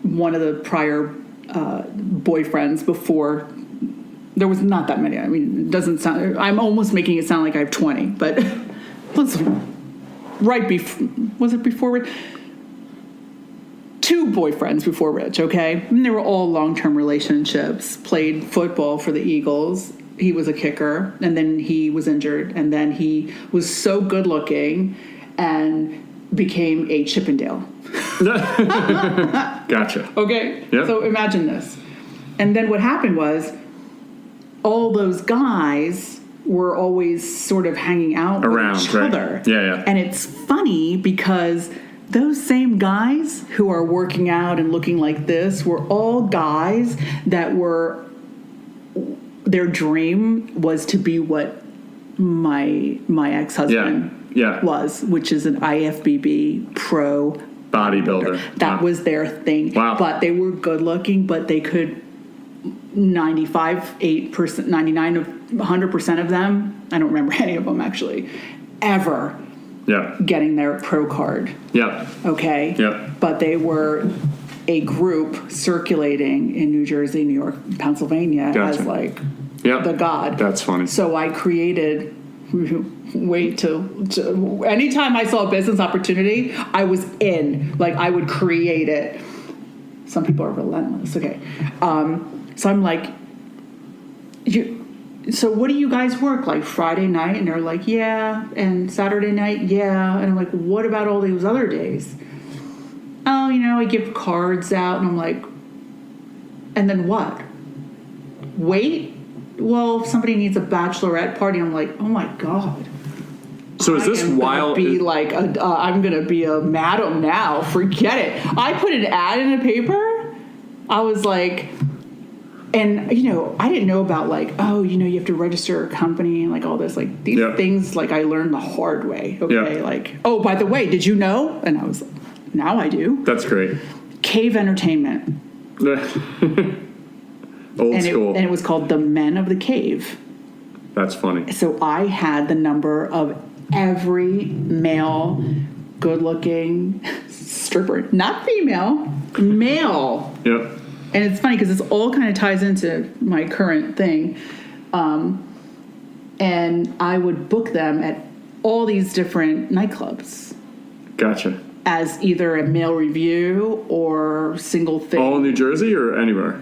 One of the prior boyfriends before, there was not that many. I mean, it doesn't sound, I'm almost making it sound like I have 20, but listen, was it before? 2 boyfriends before Rich, okay? And they were all long-term relationships, played football for the Eagles. He was a kicker, and then he was injured, and then he was so good-looking and became a Chippendale. Gotcha. Okay? Yep. So imagine this. And then what happened was all those guys were always sort of hanging out around with each right? other. Yeah. And it's funny because those same guys who are working out and looking like this were all guys that were, their dream was to be what my ex-husband was, which is an IFBB pro bodybuilder. That was their thing. Wow. But they were good looking, but they could 8%, 99, 100% of them, I don't remember any of them actually, ever getting their pro card. Okay? But they were a group circulating in New Jersey, New York, Pennsylvania as like the god. That's funny. So I created, to anytime I saw a business opportunity, I was in. Like, I would create it. Some people are relentless. Okay. So I'm like, so what do you guys work like Friday night? And they're like, yeah. And Saturday night, yeah. And I'm like, what about all those other days? Oh, I give cards out. And I'm like, and then what? Wait? Well, if somebody needs a bachelorette party, I'm like, oh my God. So is this wild? I'm going to be a madam now. Forget it. I put an ad in the paper. I was like, and, I didn't know about you have to register a company and all this, these things, I learned the hard way. Okay. Oh, by the way, did you know? And I was like, now I do. That's great. Cave Entertainment. Old school. And it was called The Men of the Cave. That's funny. So I had the number of every male, good-looking stripper, not female, male. Yep. And it's funny because this all kind of ties into my current thing. And I would book them at all these different nightclubs. Gotcha. As either a male review or single thing. All in New Jersey or anywhere?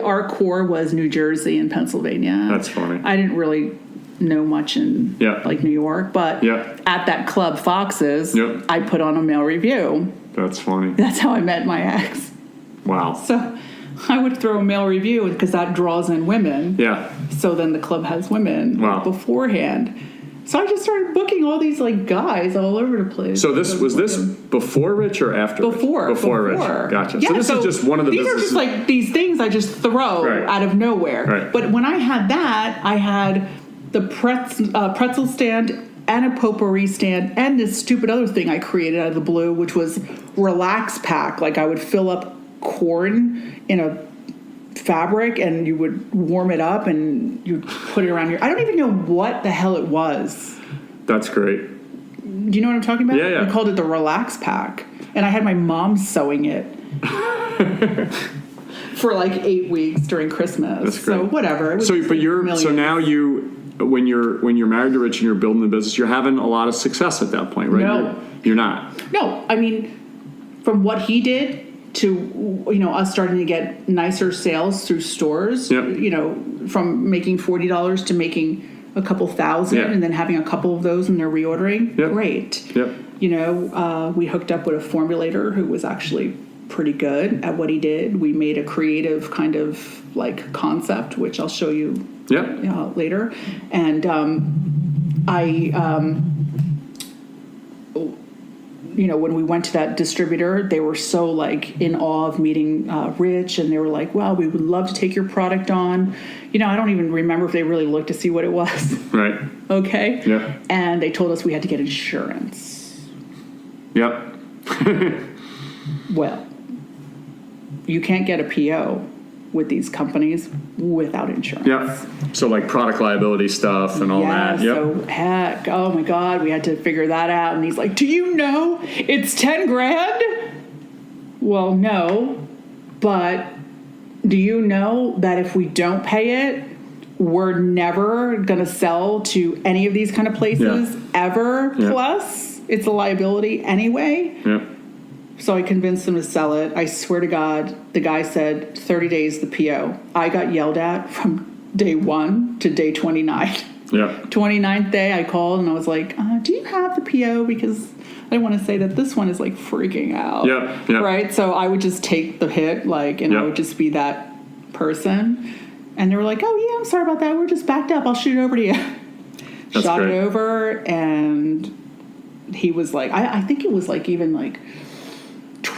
Our core was New Jersey and Pennsylvania. That's funny. I didn't really know much in New York, but at that club Fox's, I put on a male review. That's funny. That's how I met my ex. Wow. So I would throw a male review because that draws in women. Yeah. So then the club has women beforehand. So I just started booking all these guys all over the place. So was this before Rich or after Rich? Before Rich. Gotcha. Yeah, so this is just one of the businesses. These are just these things I just throw out of nowhere. Right. But when I had that, I had the pretzel stand and a potpourri stand and this stupid other thing I created out of the blue, which was Relax Pack. I would fill up corn in a fabric and you would warm it up and you'd put it around your... I don't even know what the hell it was. That's great. Do you know what I'm talking about? Yeah. We called it the Relax Pack. And I had my mom sewing it for 8 weeks during Christmas. That's great. So whatever. So now when you're married to Rich and you're building the business, you're having a lot of success at that point, right? No. You're not. No. I mean, from what he did to us starting to get nicer sales through stores, from making $40 to making a couple thousand and then having a couple of those and they're reordering. Great. We hooked up with a formulator who was actually pretty good at what he did. We made a creative kind of concept, which I'll show you later. And when we went to that distributor, they were so in awe of meeting Rich, and they were like, "Wow, we would love to take your product on." I don't even remember if they really looked to see what it was. Right. Okay. Yeah. And they told us we had to get insurance. Yep. Well, you can't get a PO with these companies without insurance. Yeah. So product liability stuff and all that. Yep. So heck, oh my God, we had to figure that out. And he's like, "Do you know it's $10,000? Well, no, but do you know that if we don't pay it, we're never going to sell to any of these kind of places ever? Plus, it's a liability anyway." Yeah. So I convinced him to sell it. I swear to God, the guy said 30 days the PO. I got yelled at from day 1 to day 29. Yeah. 29th day, I called and I was like, "Do you have the PO? Because I don't want to say that this one is freaking out." Yeah. Right? So I would just take the hit, and I would just be that person. And they were like, "Oh yeah, I'm sorry about that. We're just backed up. I'll shoot it over to you." That's Shot great. it over, and he was like, I think it was even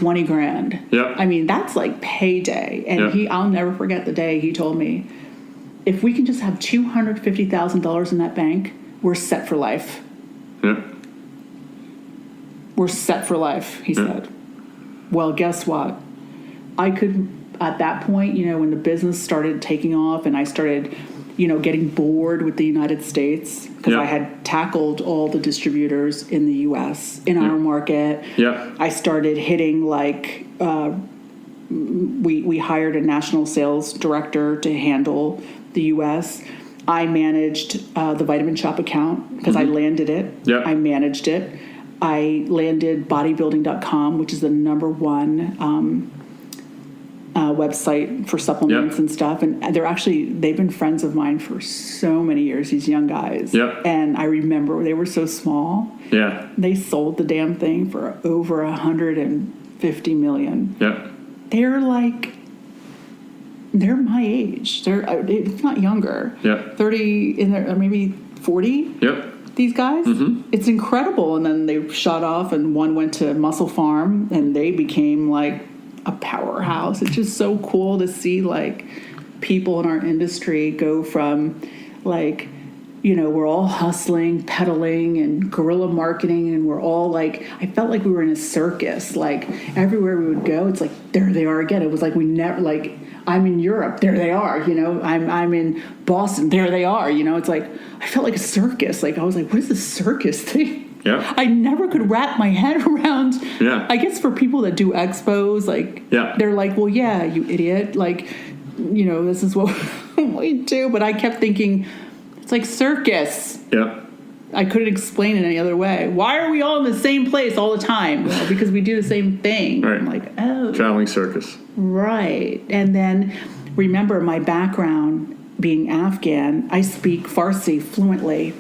20 grand. Yeah. I mean, that's like payday. And I'll never forget the day he told me, if we can just have $250,000 in that bank, we're set for life. Yeah. We're set for life, he said. Well, guess what? I could, at that point, when the business started taking off and I started, getting bored with the United States, because I had tackled all the distributors in the U.S., in our market. Yeah. I started hitting we hired a national sales director to handle the U.S. I managed the Vitamin Shop account because I landed it. Yeah. I managed it. I landed bodybuilding.com, which is the number one website for supplements and stuff. And they've been friends of mine for so many years, these young guys. Yeah. And I remember they were so small. Yeah. They sold the damn thing for over $150 million. Yeah. They're my age. If not younger. Yeah. 30 in there, maybe 40. Yep. These guys, it's incredible. And then they shot off, and one went to Muscle Farm, and they became like a powerhouse. It's just so cool to see people in our industry go from we're all hustling, pedaling, and guerrilla marketing, and we're all I felt like we were in a circus. Everywhere we would go, it's there they are again. It was we never I'm in Europe, there they are. I'm in Boston, there they are. It's I felt like a circus. I was what is this circus thing? Yeah. I never could wrap my head around. Yeah. I guess for people that do expos, they're well, yeah, you idiot. This is what we do. But I kept thinking, it's circus. Yeah. I couldn't explain it any other way. Why are we all in the same place all the time? Well, because we do the same thing. Right. I'm oh. Traveling circus. Right. And then remember my background being Afghan, I speak Farsi fluently,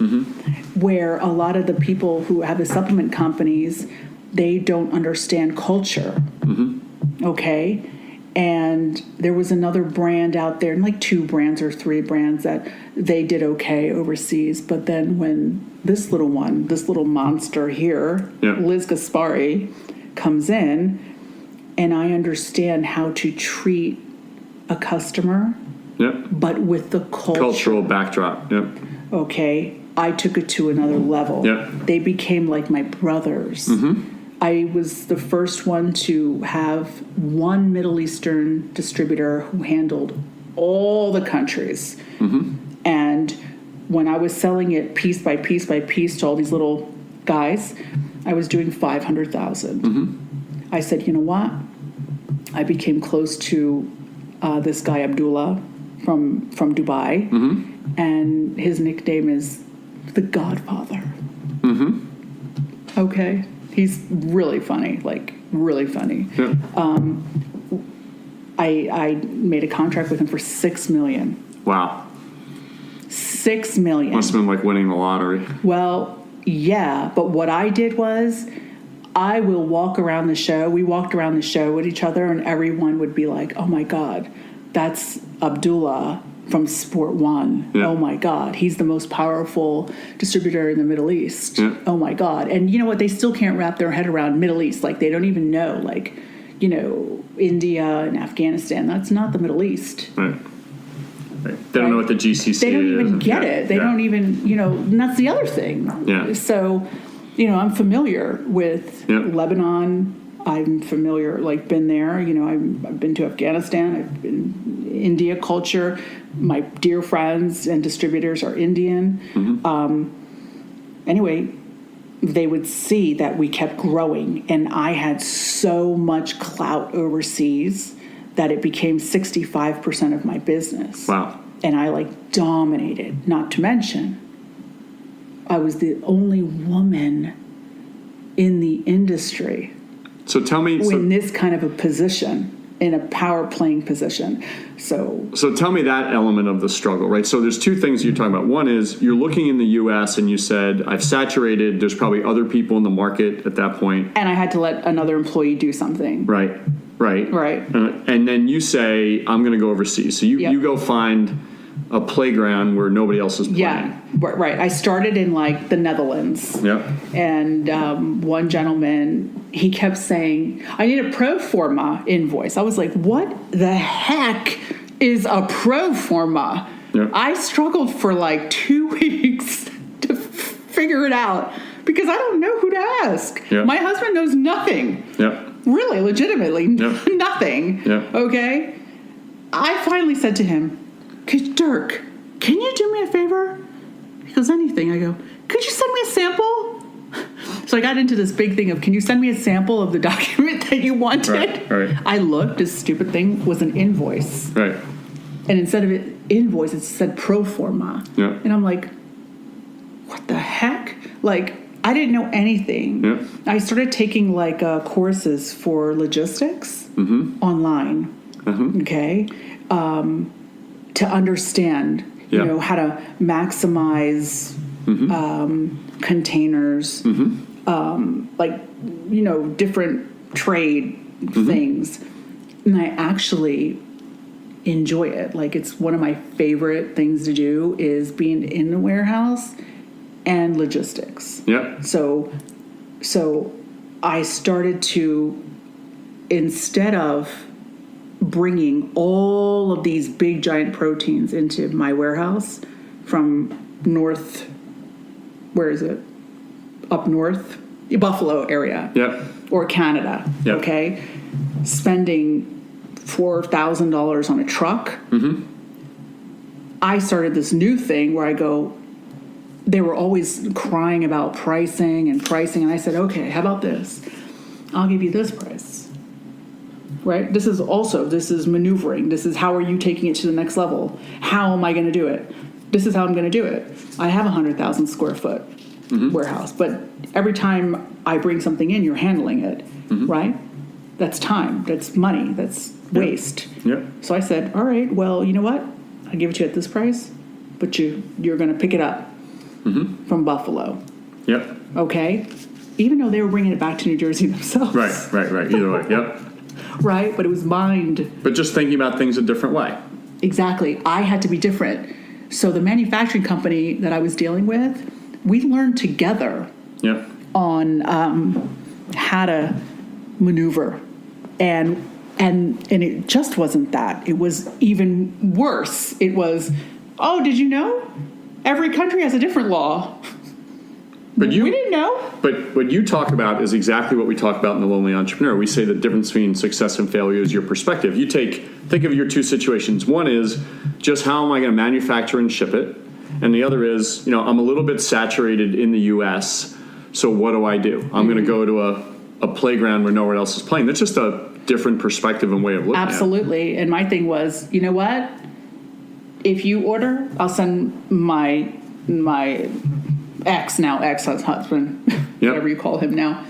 where a lot of the people who have the supplement companies, they don't understand culture. Okay? And there was another brand out there, and 2 brands or 3 brands that they did okay overseas. But then when this little monster here, Liz Gaspari, comes in, and I understand how to treat a customer, but with the cultural backdrop. Yep. Okay, I took it to another level. Yep. They became like my brothers. I was the first one to have one Middle Eastern distributor who handled all the countries. And when I was selling it piece by piece by piece to all these little guys, I was doing 500,000. I said, you know what? I became close to this guy, Abdullah, from Dubai. And his nickname is the Godfather. Okay? He's really funny, really funny. Yeah. I made a contract with him for $6 million. Wow. $6 million. Must have been like winning the lottery. Well, yeah, but what I did was I will walk around the show. We walked around the show with each other, and everyone would be like, oh my God, that's Abdullah from Sport One. Yeah. Oh my God, he's the most powerful distributor in the Middle East. Yeah. Oh my God. And you know what? They still can't wrap their head around Middle East. They don't even know, India and Afghanistan. That's not the Middle East. Right. They don't know what the GCC is. They don't even get it. They don't even, and that's the other thing. Yeah. So, I'm familiar with Lebanon. I'm familiar, been there. I've been to Afghanistan. I've been India culture. My dear friends and distributors are Indian. Anyway, they would see that we kept growing, and I had so much clout overseas that it became 65% of my business. Wow. And I dominated. Not to mention, I was the only woman in the industry. So tell me, in this kind of a position, in a power playing position. So tell me that element of the struggle, right? So there's 2 things you're talking about. One is you're looking in the U.S. and you said, I've saturated. There's probably other people in the market at that point. And I had to let another employee do something. Right. And then you say, I'm going to go overseas. So you go find a playground where nobody else is playing. Yeah, right. I started in like the Netherlands. Yeah. And one gentleman, he kept saying, I need a pro forma invoice. I was like, what the heck is a pro forma? Yeah. I struggled for like 2 weeks to figure it out because I don't know who to ask. Yeah. My husband knows nothing. Yeah. Really, legitimately, Yeah. nothing. Yeah. Okay? I finally said to him, Dirk, can you do me a favor? He goes, anything. I go, could you send me a sample? So I got into this big thing of, can you send me a sample of the document that you wanted? Right. I looked, this stupid thing was an invoice. Right. And instead of it invoice, it said pro forma. Yeah. And I'm like, what the heck? Like, I didn't know anything. Yeah. I started taking like courses for logistics online. Okay. To understand, Yeah. how to maximize containers, like, different trade things. And I actually enjoy it. Like, it's one of my favorite things to do is being in the warehouse and logistics. Yeah. So I started to, instead of bringing all of these big giant proteins into my warehouse from up north, Buffalo area, Yeah. or Canada, Yep. okay, spending $4,000 on a truck. I started this new thing where I go, they were always crying about pricing, and I said, okay, how about this? I'll give you this price. Right? This is maneuvering. This is how are you taking it to the next level? How am I going to do it? This is how I'm going to do it. I have 100,000 square foot warehouse, but every time I bring something in, you're handling it, right? That's time. That's money. That's waste. Yeah. So I said, all right, well, you know what? I'll give it to you at this price, but you're going to pick it up from Buffalo. Yep. Okay? Even though they were bringing it back to New Jersey themselves. Right. Either way. Yep. Right? But it was mined. But just thinking about things a different way. Exactly. I had to be different. So the manufacturing company that I was dealing with, we learned together Yep. on how to maneuver. And it just wasn't that. It was even worse. It was, oh, did you know? Every country has a different law. But We didn't know. But what you talk about is exactly what we talk about in The Lonely Entrepreneur. We say the difference between success and failure is your perspective. You think of your two situations. One is just how am I going to manufacture and ship it? And the other is, I'm a little bit saturated in the U.S., so what do? I'm going to go to a playground where no one else is playing. That's just a different perspective and way of looking at it. Absolutely. And my thing was, you know what? If you order, I'll send my ex-husband, whatever you call him now,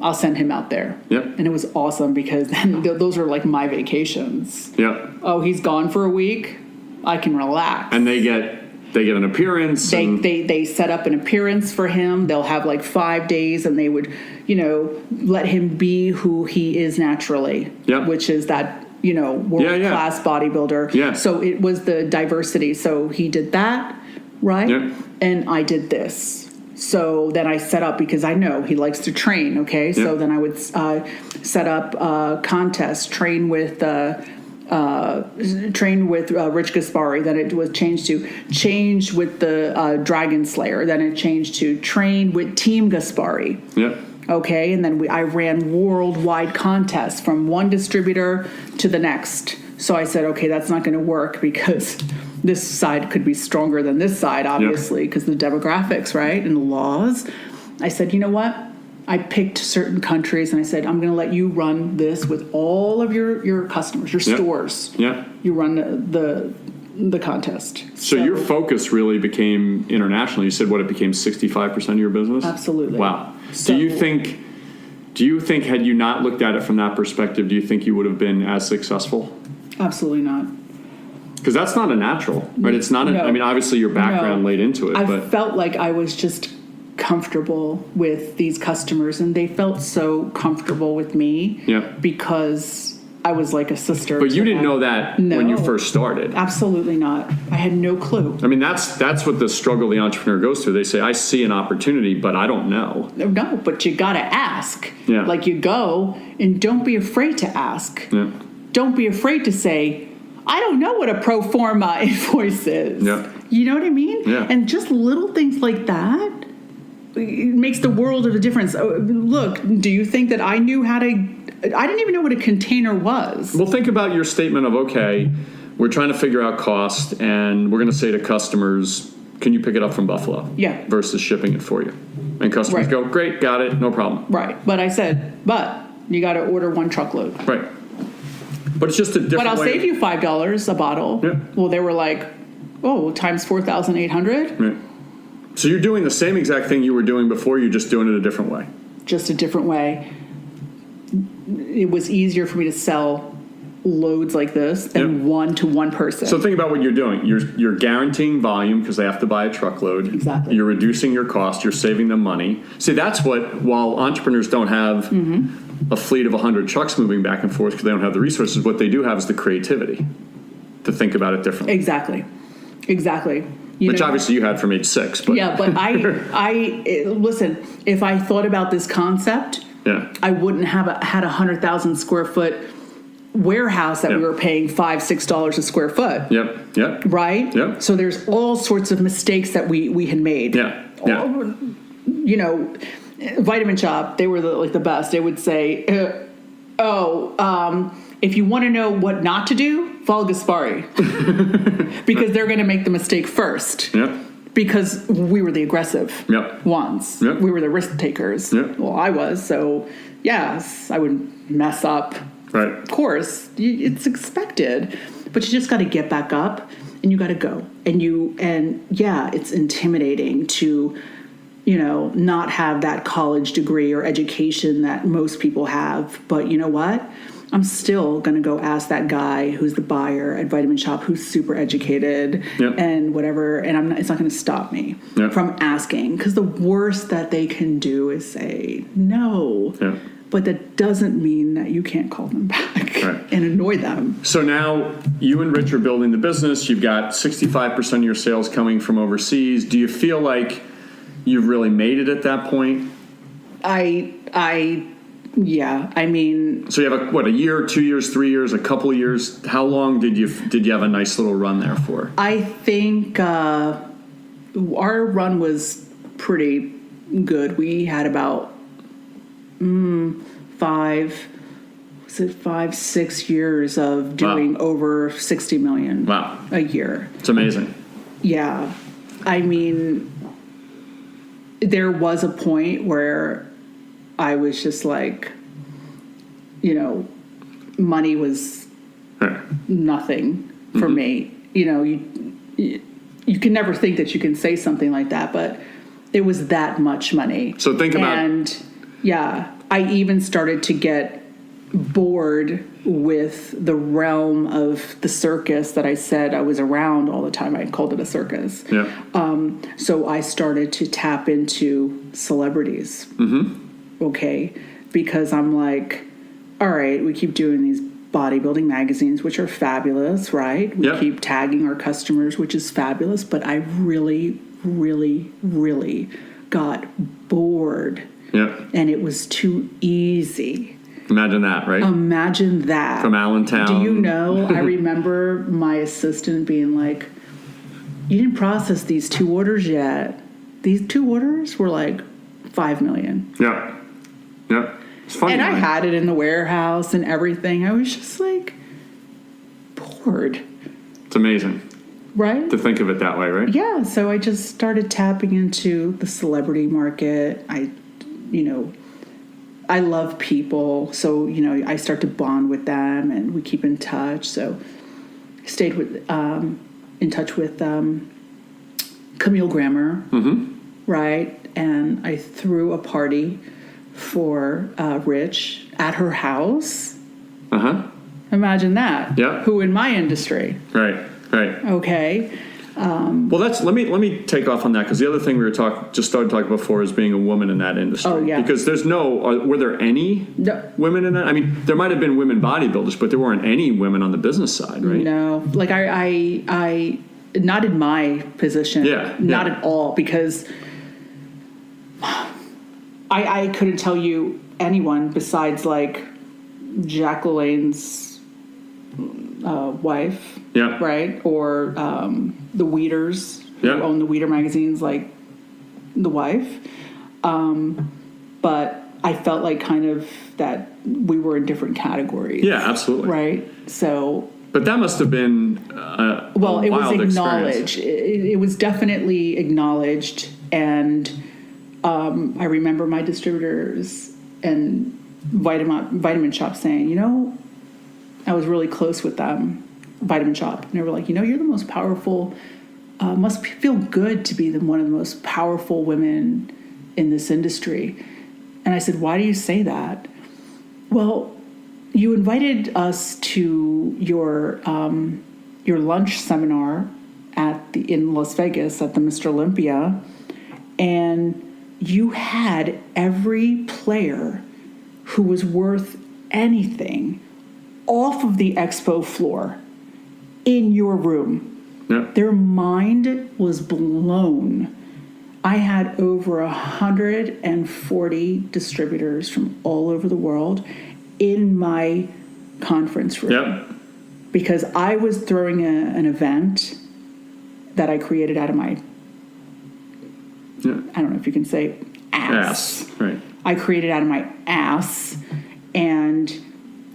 I'll send him out there. Yep. And it was awesome because then those are like my vacations. Yep. Oh, he's gone for a week. I can relax. And they get an appearance. They set up an appearance for him. They'll have like 5 days, and they would, let him be who he is naturally. Yep. Which is that, world-class bodybuilder. Yeah. So it was the diversity. So he did that, right? Yep. And I did this. So then I set up, because I know he likes to train, okay? So Yep. then I would set up a contest, train with Rich Gaspari. Then it was changed with the Dragon Slayer. Then it changed to train with Team Gaspari. Yep. Okay, and then I ran worldwide contests from one distributor to the next. So I said, okay, that's not going to work because this side could be stronger than this side, obviously, because the demographics, right, and the laws. I said, you know what? I picked certain countries, and I said, I'm going to let you run this with all of your customers, your stores. Yeah. You run the contest. So your focus really became international. You said it became 65% of your business? Absolutely. Wow. So, do you think had you not looked at it from that perspective, do you think you would have been as successful? Absolutely not. Because that's not a natural, right? It's not. No. Obviously your background laid into it. I felt like I was just comfortable with these customers, and they felt so comfortable with me Yeah. because I was like a sister. But you didn't know that when you No. first started. Absolutely not. I had no clue. I mean, that's what the struggle the entrepreneur goes through. They say, I see an opportunity, but I don't know. No, but you got to ask. Yeah. Like you go and don't be afraid to ask. Yeah. Don't be afraid to say, I don't know what a pro forma invoice is. Yeah. You know what I mean? Yeah. And just little things like that, it makes the world of a difference. Look, do you think that I knew how to... I didn't even know what a container was. Well, think about your statement of, okay, we're trying to figure out cost, and we're going to say to customers, can you pick it up from Buffalo? Yeah. Versus shipping it for you. And customers Right. go, great, got it, no problem. Right. But I said, but you got to order 1 truckload. Right. But it's just a different But I'll way. save you $5 a bottle. Yeah. Well, they were like, oh, times 4,800? Right. So you're doing the same exact thing you were doing before, you're just doing it a different way. Just a different way. It was easier for me to sell loads like this than one to one person. So think about what you're doing. You're guaranteeing volume because they have to buy a truckload. Exactly. You're reducing your cost. You're saving them money. See, that's what, while entrepreneurs don't have a fleet of 100 trucks moving back and forth because they don't have the resources, what they do have is the creativity to think about it differently. Exactly. Which obviously you had from age 6. But Yeah, but I listen, if I thought about this concept, yeah. I wouldn't have had 100,000 square foot warehouse that we were paying $5-6 a square foot. Yep. Right? Yep. So there's all sorts of mistakes that we had made. Yeah. You know, Vitamin Shop, they were the best. They would say, if you want to know what not to do, follow Gaspari. Because they're going to make the mistake first. Yep. Because we were the aggressive ones. Yep. We were the risk takers. Yep. Well, I was. So, yes, I would mess up. Right. Of course, it's expected. But you just got to get back up and you got to go. And it's intimidating to, not have that college degree or education that most people have. But you know what? I'm still going to go ask that guy who's the buyer at Vitamin Shop who's super educated and whatever, and it's not going to stop me from asking, because the worst that they can do is say no. Yeah. But that doesn't mean that you can't call them back and annoy them. So now you and Rich are building the business. You've got 65% of your sales coming from overseas. Do you feel like you've really made it at that point? Yeah, I mean... So you have a year, 2 years, 3 years, a couple of years? How long did you have a nice little run there for? I think our run was pretty good. We had about 5-6 years of doing over 60 million a year. It's amazing. Yeah. I mean, there was a point where I was just like, money was nothing for me. You can never think that you can say something like that, but it was that much money. So think about... And I even started to get bored with the realm of the circus that I said I was around all the time. I called it a circus. Yeah. So I started to tap into celebrities. Okay, because I'm like, all right, we keep doing these bodybuilding magazines, which are fabulous, right? We keep tagging our customers, which is fabulous, but I really, really, really got bored. Yeah. And it was too easy. Imagine that, right? Imagine that. From Allentown. Do you know, I remember my assistant being like, you didn't process these 2 orders yet. These 2 orders were like 5 million. Yeah. Yeah. It's funny. And I had it in the warehouse and everything. I was just like bored. It's amazing. Right? To think of it that way, right? Yeah. So I just started tapping into the celebrity market. I love people. So, I start to bond with them and we keep in touch. So I stayed in touch with Camille Grammer. Right? And I threw a party for Rich at her house. Imagine that. Yeah. Who in my industry? Right. Okay. Well, let me take off on that, because the other thing we just started talking before is being a woman in that industry. Oh, yeah. Because were there any women in that? I mean, there might have been women bodybuilders, but there weren't any women on the business side, right? No, like I not in my position. Not at all, because I couldn't tell you anyone besides like Jack LaLanne's wife, right? Or the Weeders, who own the Weeder magazines, like the wife. But I felt like kind of that we were in different categories. Yeah, absolutely. Right? So... But that must have been a wild it was acknowledged. Experience. It was definitely acknowledged, and I remember my distributors and Vitamin Shop saying, you know, I was really close with them, Vitamin Shop, and they were like, you know, you're the most powerful. Must feel good to be one of the most powerful women in this industry. And I said, why do you say that? Well, you invited us to your lunch seminar in Las Vegas at the Mr. Olympia, and you had every player who was worth anything off of the expo floor in your room. Yeah. Their mind was blown. I had over 140 distributors from all over the world in my conference room. Yep. Because I was throwing an event that I created out of my, I don't know if you can say ass. Right. I created out of my ass, and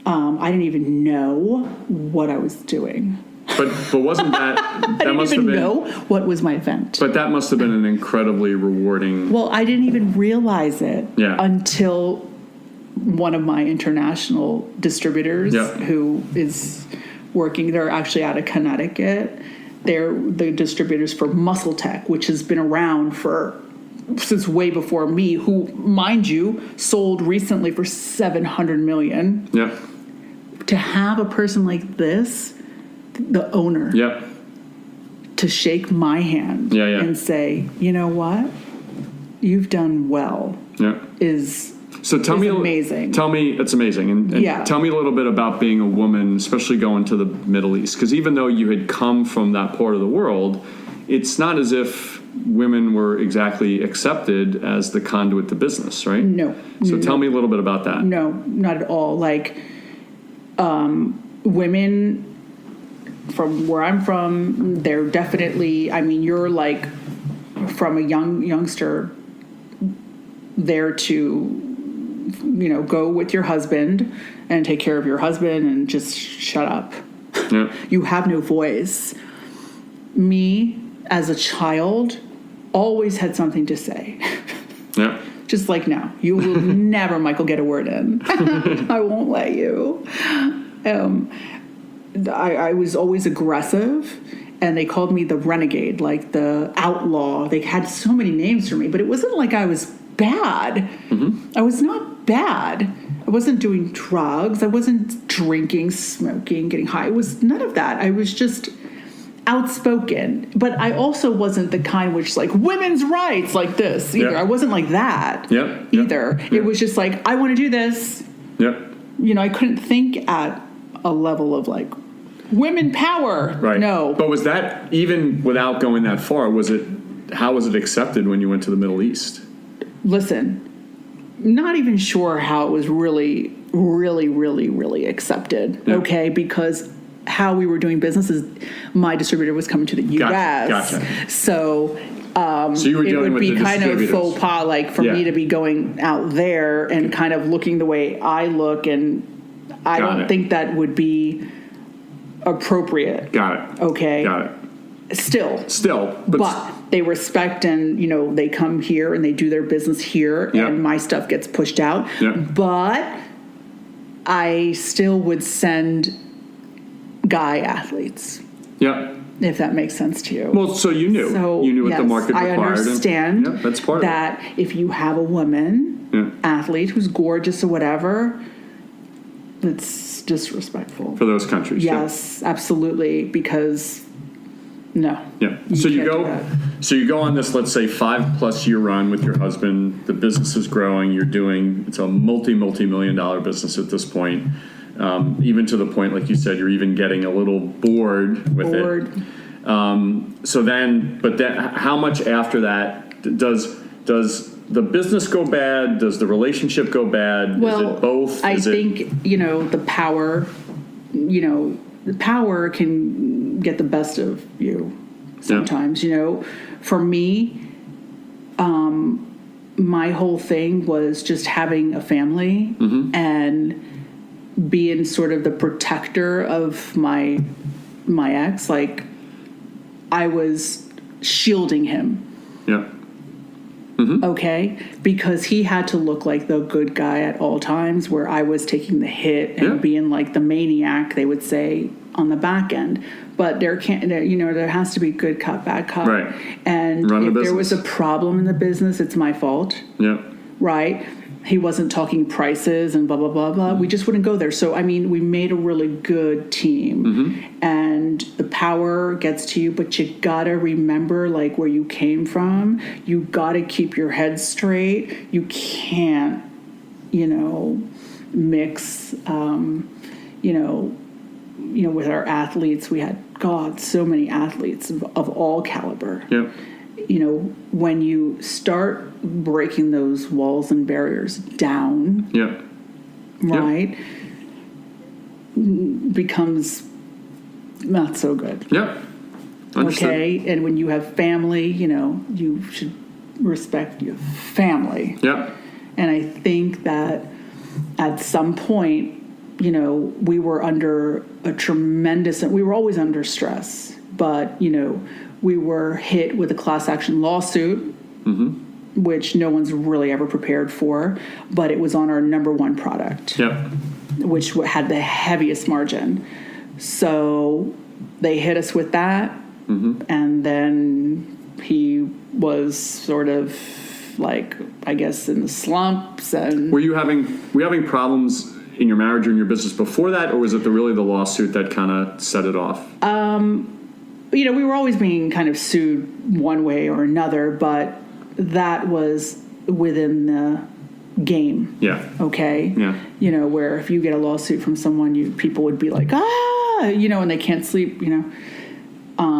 I didn't even know what I was doing. But wasn't that I didn't even know what was my event. But that must have been an incredibly rewarding. Well, I didn't even realize it until one of my international distributors who is working, they're actually out of Connecticut. They're the distributors for Muscle Tech, which has been around since way before me, who, mind you, sold recently for $700 million. Yeah. To have a person like this, the owner, to shake my hand and say, you know what, you've done well, is amazing. Tell me, it's amazing. And tell me a little bit about being a woman, especially going to the Middle East. Because even though you had come from that part of the world, it's not as if women were exactly accepted as the conduit to business, right? No. So tell me a little bit about that. No, not at all. Like, women from where I'm from, they're definitely, I mean, you're like from a youngster there to, you know, go with your husband and take care of your husband and just shut up. Yeah. You have no voice. Me, as a child, always had something to say. Yeah. Just like now. You will never, Michael, get a word in. I won't let you. I was always aggressive, and they called me the renegade, like the outlaw. They had so many names for me, but it wasn't like I was bad. Mm-hmm. I was not bad. I wasn't doing drugs. I wasn't drinking, smoking, getting high. It was none of that. I was just outspoken. But I also wasn't the kind which like women's rights like this either. I wasn't like that either. It was just like, I want to do this. You know, I couldn't think at a level of like women power. Right. No. But was that, even without going that far, how was it accepted when you went to the Middle East? Listen, not even sure how it was really, really, really, really accepted. Yeah. Okay. Because how we were doing business is my distributor was coming to the U.S. Gotcha. So you were it would with be the kind of faux pas, like for me to be going out there and kind of looking the way I look, and I don't think that would be appropriate. Got it. Okay. Got it. Still, but they respect, and you know, they come here and they do their business here, and my stuff gets pushed out. But I still would send guy athletes. If that makes sense to you. Well, so you knew. You knew what the market required. I understand that's part that of it. If you have a woman athlete who's gorgeous or whatever, it's disrespectful. For those countries. Yes, absolutely. Because No. Yeah. So you can't do that. you go on this, let's say 5+ year run with your husband. The business is growing. It's a multi-million dollar business at this point. Even to the point, like you said, you're even getting a little bored with it. But then how much after that does the business go bad? Does the relationship go bad? Well, is it both? I think, the power can get the best of you sometimes. For me, my whole thing was just having a family and being sort of the protector of my ex. Like, I was shielding him. Yeah. Okay, because he had to look like the good guy at all times, where I was taking the hit and being like the maniac, they would say, on the back end. But there has to be good cop, bad cop. Right. And if there was a problem in the business, it's my fault. Yeah. Right. He wasn't talking prices and blah, blah, blah, blah. We just wouldn't go there. So, I mean, we made a really good team. And the power gets to you, but you got to remember, like, where you came from. You got to keep your head straight. You can't, mix, with our athletes. We had, so many athletes of all caliber. Yeah. When you start breaking those walls and barriers down, right, becomes not so good. Yeah. Understood. Okay, and when you have family, you should respect your family. Yeah. And I think that at some point, we were under we were always under stress, but, we were hit with a class action lawsuit, which no one's really ever prepared for, but it was on our number one product, which had the heaviest margin. So they hit us with that, and then he was sort of like, I guess, in the slumps. And were you having problems in your marriage or in your business before that, or was it really the lawsuit that kind of set it off? We were always being kind of sued one way or another, but that was within the game. Yeah. Okay. Yeah. Where if you get a lawsuit from someone, people would be like, and they can't sleep. I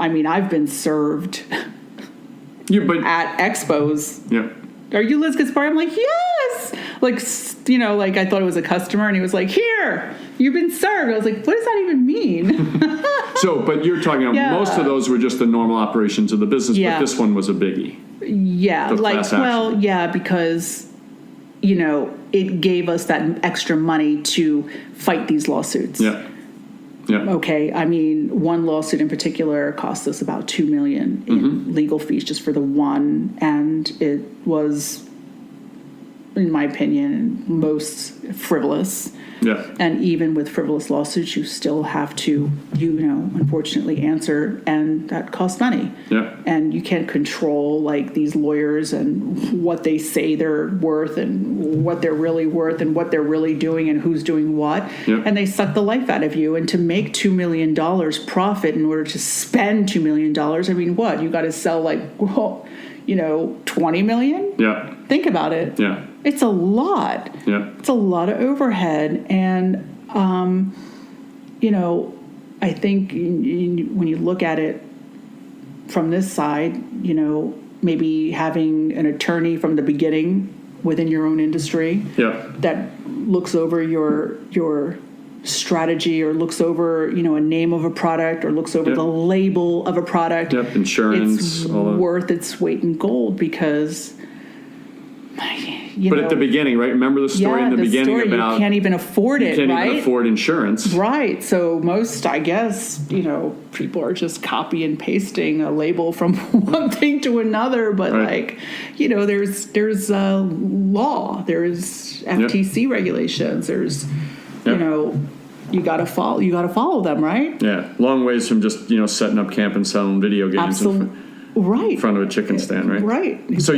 mean, I've been served at expos. Yeah. Are you Liz Gaspari? I'm like, yes. Like, I thought it was a customer, and he was like, here, you've been served. I was like, what does that even mean? But you're talking about most of those were just the normal operations of the business, but this one was a biggie. Yeah. Because, it gave us that extra money to fight these lawsuits. Yeah. Yeah. Okay. I mean, one lawsuit in particular cost us about $2 million in legal fees just for the one, and it was, in my opinion, most frivolous. Yeah. And even with frivolous lawsuits, you still have to, unfortunately answer, and that costs money. Yeah. And you can't control these lawyers and what they say they're worth and what they're really worth and what they're really doing and who's doing what. Yeah. And they suck the life out of you. And to make $2 million profit in order to spend $2 million, I mean, what? You got to sell 20 million? Yeah. Think about it. Yeah. It's a lot. Yeah. It's a lot of overhead. And, I think when you look at it from this side, maybe having an attorney from the beginning within your own industry that looks over your strategy or looks over, a name of a product or looks over the label of a product. Yep, insurance. It's worth its weight in gold because, at the beginning, right? Remember the story in the beginning about you can't even afford it, right? You can't even afford insurance. Right. So most, I guess, people are just copy and pasting a label from one thing to another. But there's law, there's FTC regulations, there's, you got to follow them, right? Yeah. Long ways from just, setting up camp and selling video games in front of a chicken stand, right? Right. So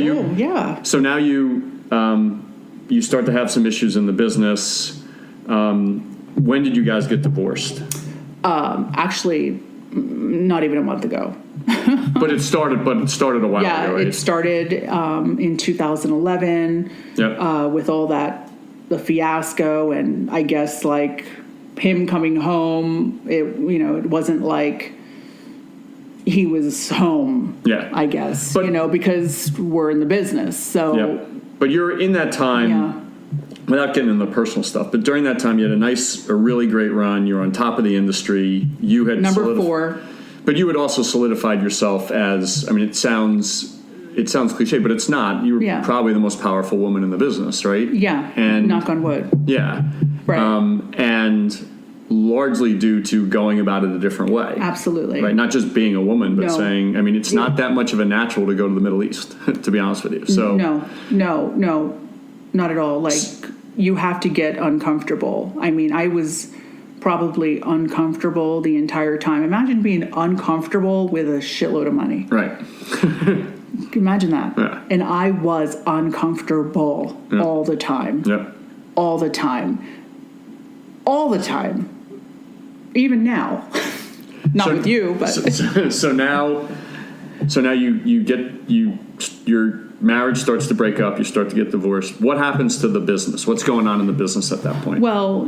So now you start to have some issues in the business. When did you guys get divorced? Actually, not even a month ago. But it started a while ago, right? It started in 2011 with all that, the fiasco, and I guess like him coming home, it wasn't like he was home, I guess, but, because we're in the business. So, but you're in that time, without getting into the personal stuff, but during that time you had a really great run. You were on top of the industry. You had number 4. But you had also solidified yourself as, I mean, it sounds cliche, but it's not. You were probably the most powerful woman in the business, right? Yeah. And knock on wood. Yeah. Right. And largely due to going about it a different way. Absolutely. Right. Not just being a woman, but saying, I mean, it's not that much of a natural to go to the Middle East, to be honest with you. So No, not at all. Like, you have to get uncomfortable. I mean, I was probably uncomfortable the entire time. Imagine being uncomfortable with a shitload of money. Right. Imagine that. Yeah. And I was uncomfortable all the time. Yep. All the time. All the time. Even now. Not with you, but so now your marriage starts to break up, you start to get divorced. What happens to the business? What's going on in the business at that point? Well,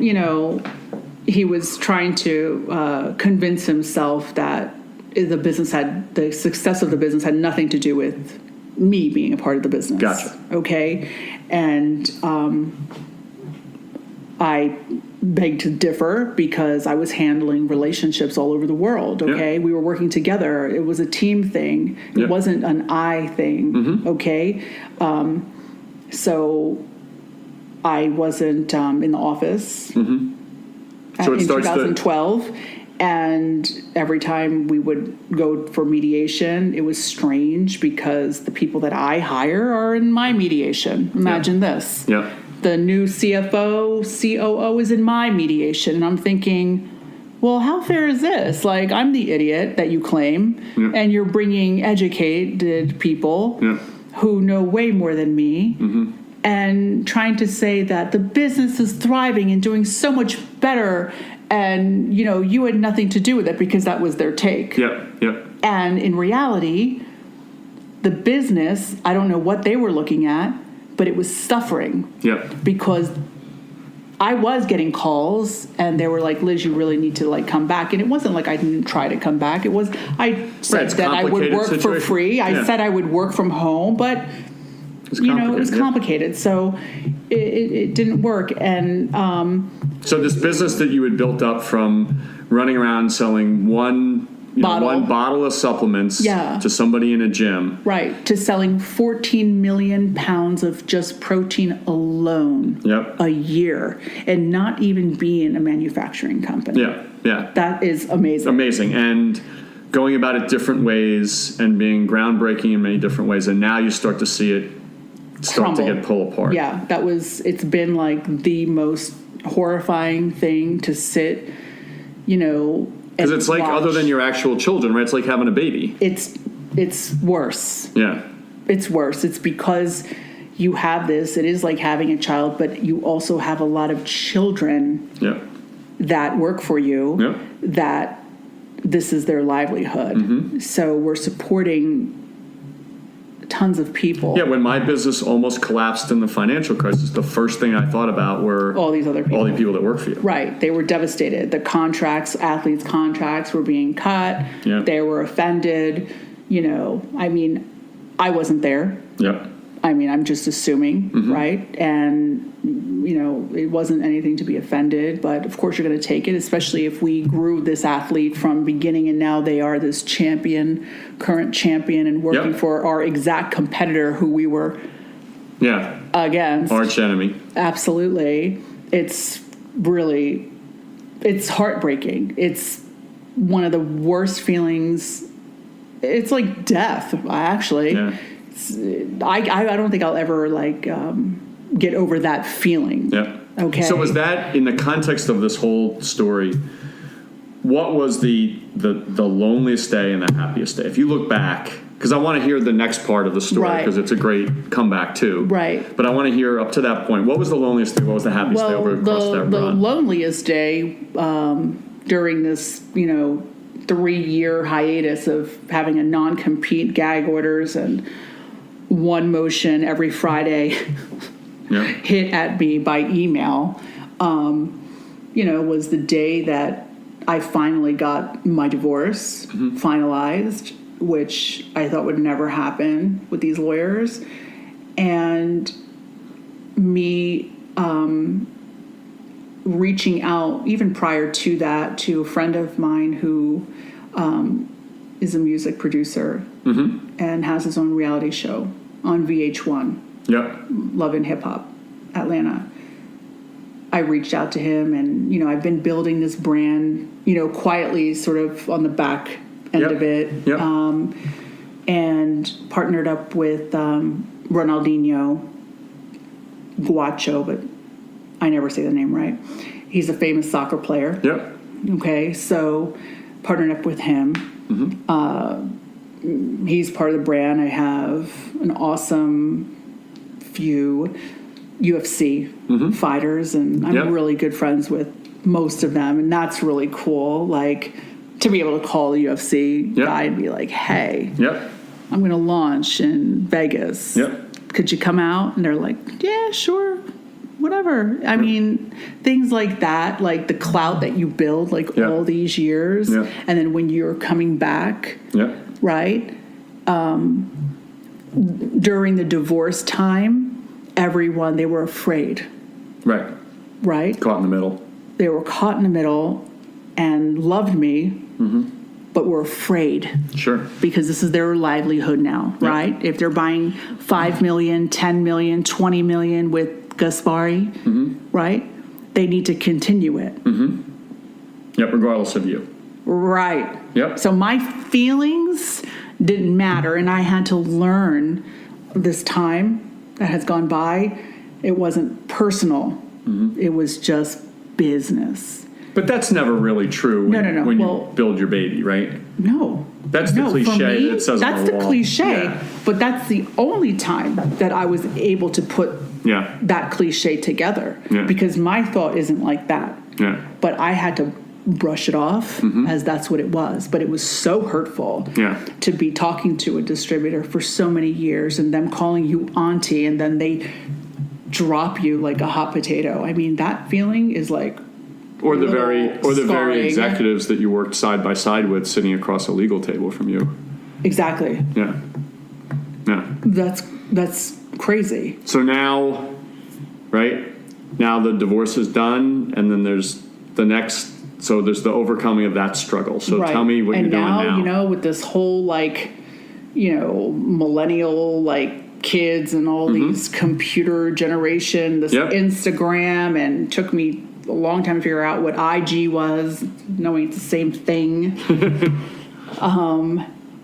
he was trying to convince himself that the success of the business had nothing to do with me being a part of the business. Gotcha. Okay. And I begged to differ because I was handling relationships all over the world. Okay. We were working together. It was a team thing. It wasn't an I thing. Mm-hmm. Okay. So I wasn't in the office. Mm-hmm. So in 2012, and every time we would go for mediation, it was strange because the people that I hire are in my mediation. Imagine this. Yeah. The new CFO, COO is in my mediation, and I'm thinking, well, how fair is this? Like, I'm the idiot that you claim, and you're bringing educated people who know way more than me. Mm-hmm. And trying to say that the business is thriving and doing so much better, and you had nothing to do with it because that was their take. Yep. And in reality, the business, I don't know what they were looking at, but it was suffering. Yep. Because I was getting calls, and they were like, "Liz, you really need to come back." And it wasn't like I didn't try to come back. It was I said that I would work for free. I said I would work from home, but. It was complicated, so it didn't work. And so this business that you had built up from running around selling one bottle of supplements to somebody in a gym, right, to selling 14 million pounds of just protein alone a year, and not even being a manufacturing company. That is amazing. And going about it different ways and being groundbreaking in many different ways, and now you start to see it start to get pulled apart. Yeah, it's been like the most horrifying thing to sit, because it's like, other than your actual children, right? It's like having a baby. It's worse. Yeah. It's worse. It's because you have this, it is like having a child, but you also have a lot of children that work for you, that this is their livelihood. Mm-hmm. So we're supporting tons of people. Yeah, when my business almost collapsed in the financial crisis, the first thing I thought about were all these other people. All the people that work for you. Right. They were devastated. The athletes' contracts were being cut. Yeah. They were offended. I mean, I wasn't there. Yeah. I mean, I'm just assuming, right? And, it wasn't anything to be offended, but of course you're going to take it, especially if we grew this athlete from beginning and now they are this current champion, and working for our exact competitor who we were against. Arch enemy. Absolutely. It's heartbreaking. It's one of the worst feelings. It's like death, actually. Yeah. I don't think I'll ever get over that feeling. Yeah. Okay. So was that, in the context of this whole story, what was the loneliest day and the happiest day? If you look back, because I want to hear the next part of the story, because it's a great comeback too. Right. But I want to hear up to that point. What was the loneliest day? What was the happiest day across that run? The loneliest day during this, 3-year hiatus of having a non-compete, gag orders, and one motion every Friday hit at me by email, was the day that I finally got my divorce finalized, which I thought would never happen with these lawyers. And me reaching out, even prior to that, to a friend of mine who is a music producer and has his own reality show on VH1, Love and Hip Hop, Atlanta. I reached out to him, and, I've been building this brand, quietly, sort of on the back end of it, and partnered up with Ronaldinho Guacho, but I never say the name right. He's a famous soccer player. Okay, so partnered up with him. He's part of the brand. I have an awesome few UFC fighters, and I'm really good friends with most of them, and that's really cool. Like, to be able to call the UFC guy and be like, hey, I'm going to launch in Vegas. Could you come out? And they're like, yeah, sure, whatever. I mean, things like that, like the clout that you build, like all these years. And then when you're coming back, right? During the divorce time, everyone, they were afraid. Right? Caught in the middle. They were caught in the middle and loved me, but were afraid. Sure. Because this is their livelihood now, right? If they're buying 5 million, 10 million, 20 million with Gaspari, right? They need to continue it. Regardless of you. Right. So my feelings didn't matter, and I had to learn this time that has gone by. It wasn't personal. It was just business. But that's never really true when you build your baby, right? No. That's the cliche that says that's on the the wall. Cliche, but that's the only time that I was able to put that cliche together, because my thought isn't like that. But I had to brush it off as that's what it was. But it was so hurtful to be talking to a distributor for so many years and them calling you auntie, and then they drop you like a hot potato. I mean, that feeling is like, or the very executives that you worked side by side with sitting across a legal table from you. Exactly. That's crazy. So now, right? Now the divorce is done, and then there's the next. So there's the overcoming of that struggle. So tell me what you're doing now. And now, with this whole millennial kids and all these computer generation, this Instagram, and took me a long time to figure out what IG was, knowing it's the same thing.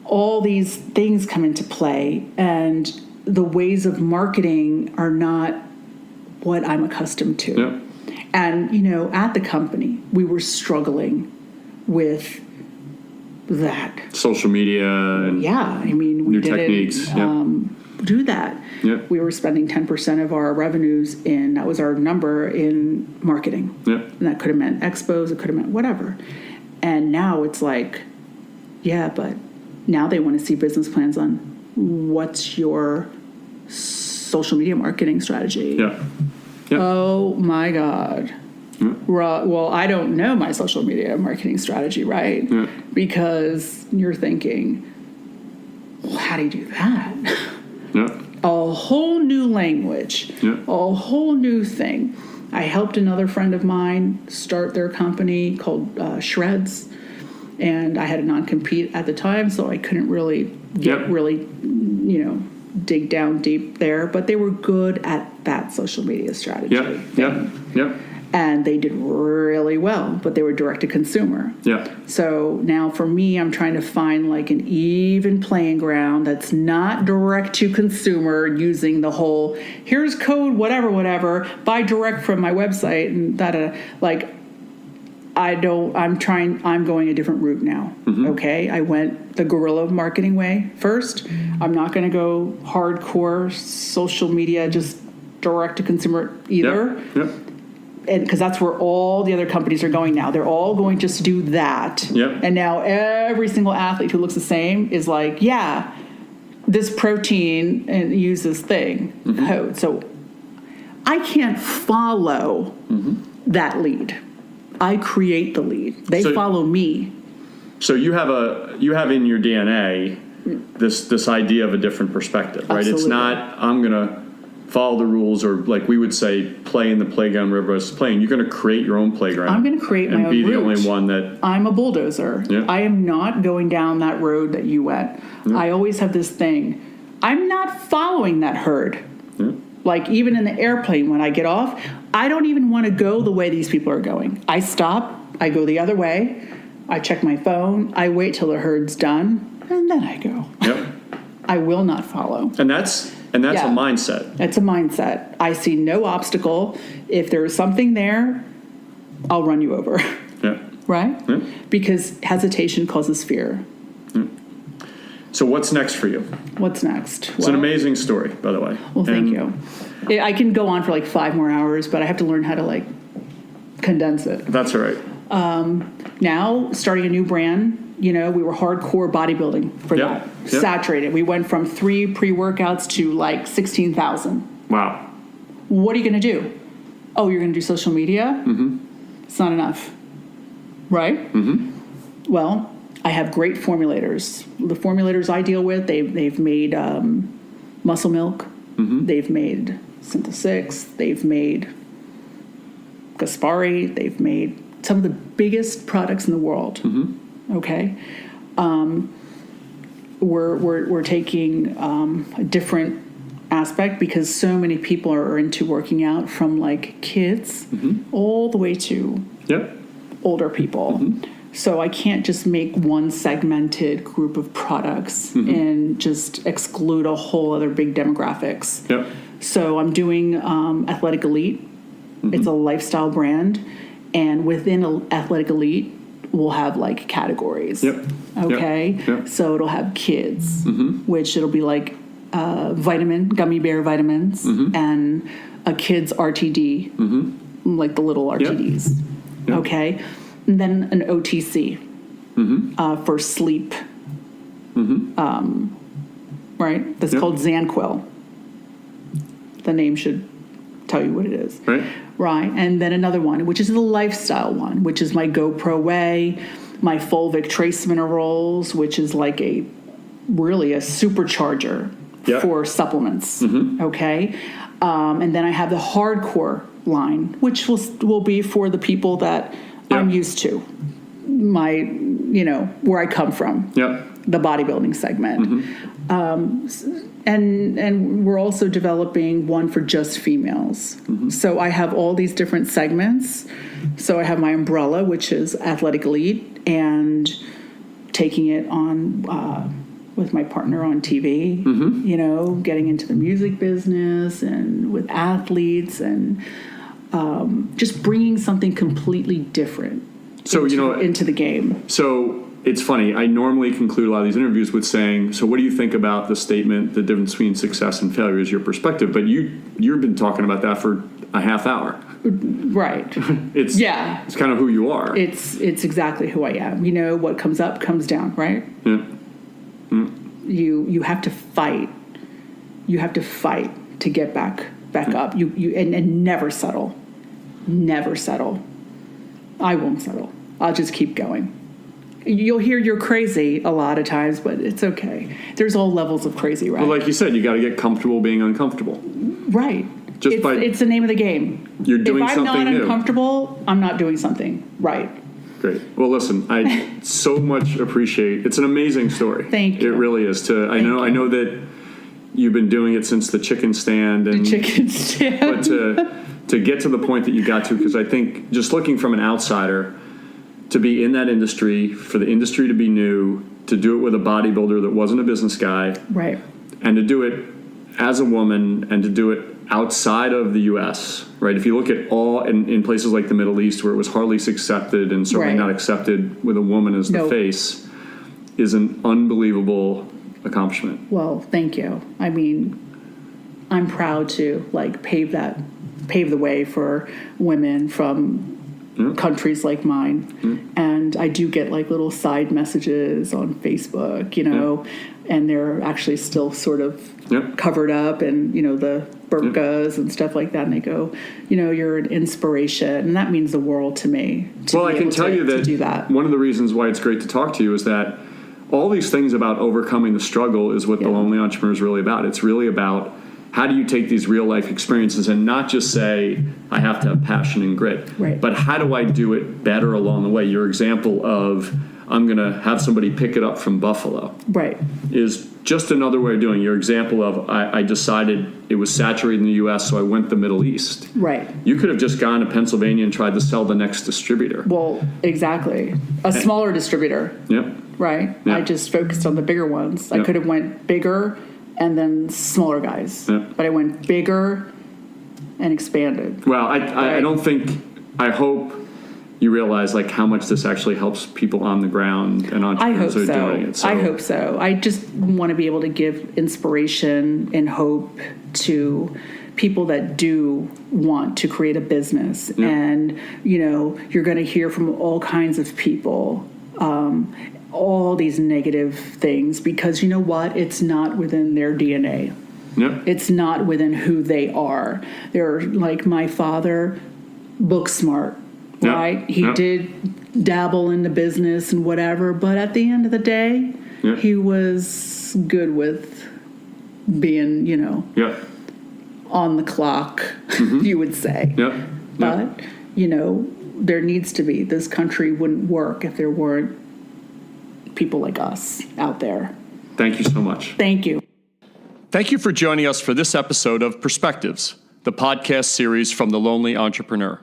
All these things come into play, and the ways of marketing are not what I'm accustomed to. And, at the company, we were struggling with that. Social media and we new techniques. Do that. We were spending 10% of our revenues that was our number, in marketing. And that could have meant expos, it could have meant whatever. And now it's like, but now they want to see business plans on what's your social media marketing strategy. Oh my God. Well, I don't know my social media marketing strategy, right? Because you're thinking, well, how do you do that? A whole new language, a whole new thing. I helped another friend of mine start their company called Shreds, and I had a non-compete at the time, so I couldn't really dig down deep there, but they were good at that social media strategy. And they did really well, but they were direct to consumer. So now for me, I'm trying to find an even playing ground that's not direct to consumer, using the whole, here's code, whatever, buy direct from my website and I'm going a different route now. Okay. I went the guerrilla marketing way first. I'm not going to go hardcore social media, just direct to consumer either. because that's where all the other companies are going now. They're all going just to do that. Yep. And now every single athlete who looks the same is like, yeah, this protein and use this thing. So I can't follow that lead. I create the lead. They follow me. So you have in your DNA this idea of a different perspective, right? Absolutely. It's not I'm gonna follow the rules, or like we would say, play in the playground where everybody's playing. You're gonna create your own playground. I'm gonna create my own and be the route. only one that. I'm a bulldozer. Yeah. I am not going down that road that you went. Yeah. I always have this thing. I'm not following that herd. Yeah. Like even in the airplane when I get off, I don't even want to go the way these people are going. I stop, I go the other way, I check my phone, I wait till the herd's done, and then I go. Yep. I will not follow. And that's a mindset. It's a mindset. I see no obstacle. If there is something there, I'll run you over. Yeah. Right? Yeah. Because hesitation causes fear. So what's next for you? What's next? It's an amazing story, by the way. Well, thank you. I can go on for like 5 more hours, but I have to learn how to like condense it. That's all right. Now, starting a new brand, we were hardcore bodybuilding for that. Yep. Saturated. We went from 3 pre-workouts to like 16,000. Wow. What are you going to do? Oh, you're going to do social media? It's not enough. Right? Well, I have great formulators. The formulators I deal with, they've made Muscle Milk. They've made Synthesix. They've made Gaspari. They've made some of the biggest products in the world. Okay, we're taking a different aspect because so many people are into working out, from like kids all the way to older people. So I can't just make one segmented group of products and just exclude a whole other big demographics. Yep. So I'm doing Athletic Elite. It's a lifestyle brand. And within Athletic Elite, we'll have like categories. Yep. Okay. Yep. So it'll have kids, which it'll be like gummy bear vitamins, and a kid's RTD, like the little RTDs. Yep. Okay. And then an OTC for sleep. Right? That's called Zanquil. The name should tell you what it is. Right. And then another one, which is the lifestyle one, which is my GoPro Whey, my fulvic trace minerals, which is like really a supercharger for supplements. Okay. And then I have the hardcore line, which will be for the people that I'm used to, where I come from, the bodybuilding segment. And we're also developing one for just females. So I have all these different segments. So I have my umbrella, which is Athletic Elite, and taking it on with my partner on TV, getting into the music business and with athletes, and just bringing something completely different into the game. So it's funny. I normally conclude a lot of these interviews with saying, so what do you think about the statement, the difference between success and failure is your perspective? But you've been talking about that for a half hour. Right. It's kind of who you are. It's exactly who I am. What comes up comes down, right? Yeah. You have to fight. You have to fight to get back up. And never settle. Never settle. I won't settle. I'll just keep going. You'll hear you're crazy a lot of times, but it's okay. There's all levels of crazy, right? Well, like you said, you got to get comfortable being uncomfortable. Right. It's the name of the game. You're doing something new. If I'm not uncomfortable, I'm not doing something right. Great. Well, listen, I so much appreciate. It's an amazing story. Thank you. It really is. I know that you've been doing it since the chicken stand, but to get to the point that you got to, because I think just looking from an outsider, to be in that industry, for the industry to be new, to do it with a bodybuilder that wasn't a business guy, right, and to do it as a woman, and to do it outside of the U.S., right? If you look at all in places like the Middle East, where it was hardly accepted and certainly not accepted with a woman as the face, is an unbelievable accomplishment. Well, thank you. I mean, I'm proud to like pave the way for women from countries like mine. And I do get like little side messages on Facebook, you know, and they're actually still sort of covered up and, you know, the burqas and stuff like that. And they go, you know, you're an inspiration. And that means the world to me. Well, I can tell you that one of the reasons why it's great to talk to you is that all these things about overcoming the struggle is what the Lonely Entrepreneur is really about. It's really about how do you take these real life experiences and not just say, I have to have passion and grit, but how do I do it better along the way? Your example of, I'm going to have somebody pick it up from Buffalo is just another way of doing it. Your example of, I decided it was saturated in the U.S., so I went the Middle East. You could have just gone to Pennsylvania and tried to sell the next distributor. Well, exactly. A smaller distributor. I just focused on the bigger ones. I could have went bigger and then smaller guys. But I went bigger and expanded. Well, I don't think, I hope you realize like how much this actually helps people on the ground and entrepreneurs who are doing it. So. I hope so. I just want to be able to give inspiration and hope to people that do want to create a business. And, you know, you're going to hear from all kinds of people, all these negative things, because you know what? It's not within their DNA. It's not within who they are. They're like my father, book smart, right? He did dabble in the business and whatever, but at the end of the day, he was good with being, you know, on the clock, you would say. But, you know, there needs to be, this country wouldn't work if there weren't people like us out there. Thank you so much. Thank you. Thank you for joining us for this episode of Perspectives, the podcast series from The Lonely Entrepreneur.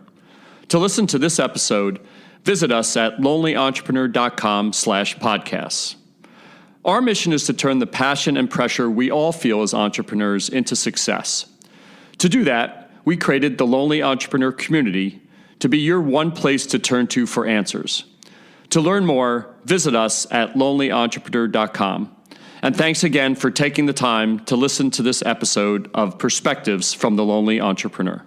To listen to this episode, visit us at lonelyentrepreneur.com/podcasts. Our mission is to turn the passion and pressure we all feel as entrepreneurs into success. To do that, we created the Lonely Entrepreneur community to be your one place to turn to for answers. To learn more, visit us at lonelyentrepreneur.com. And thanks again for taking the time to listen to this episode of Perspectives from the Lonely Entrepreneur.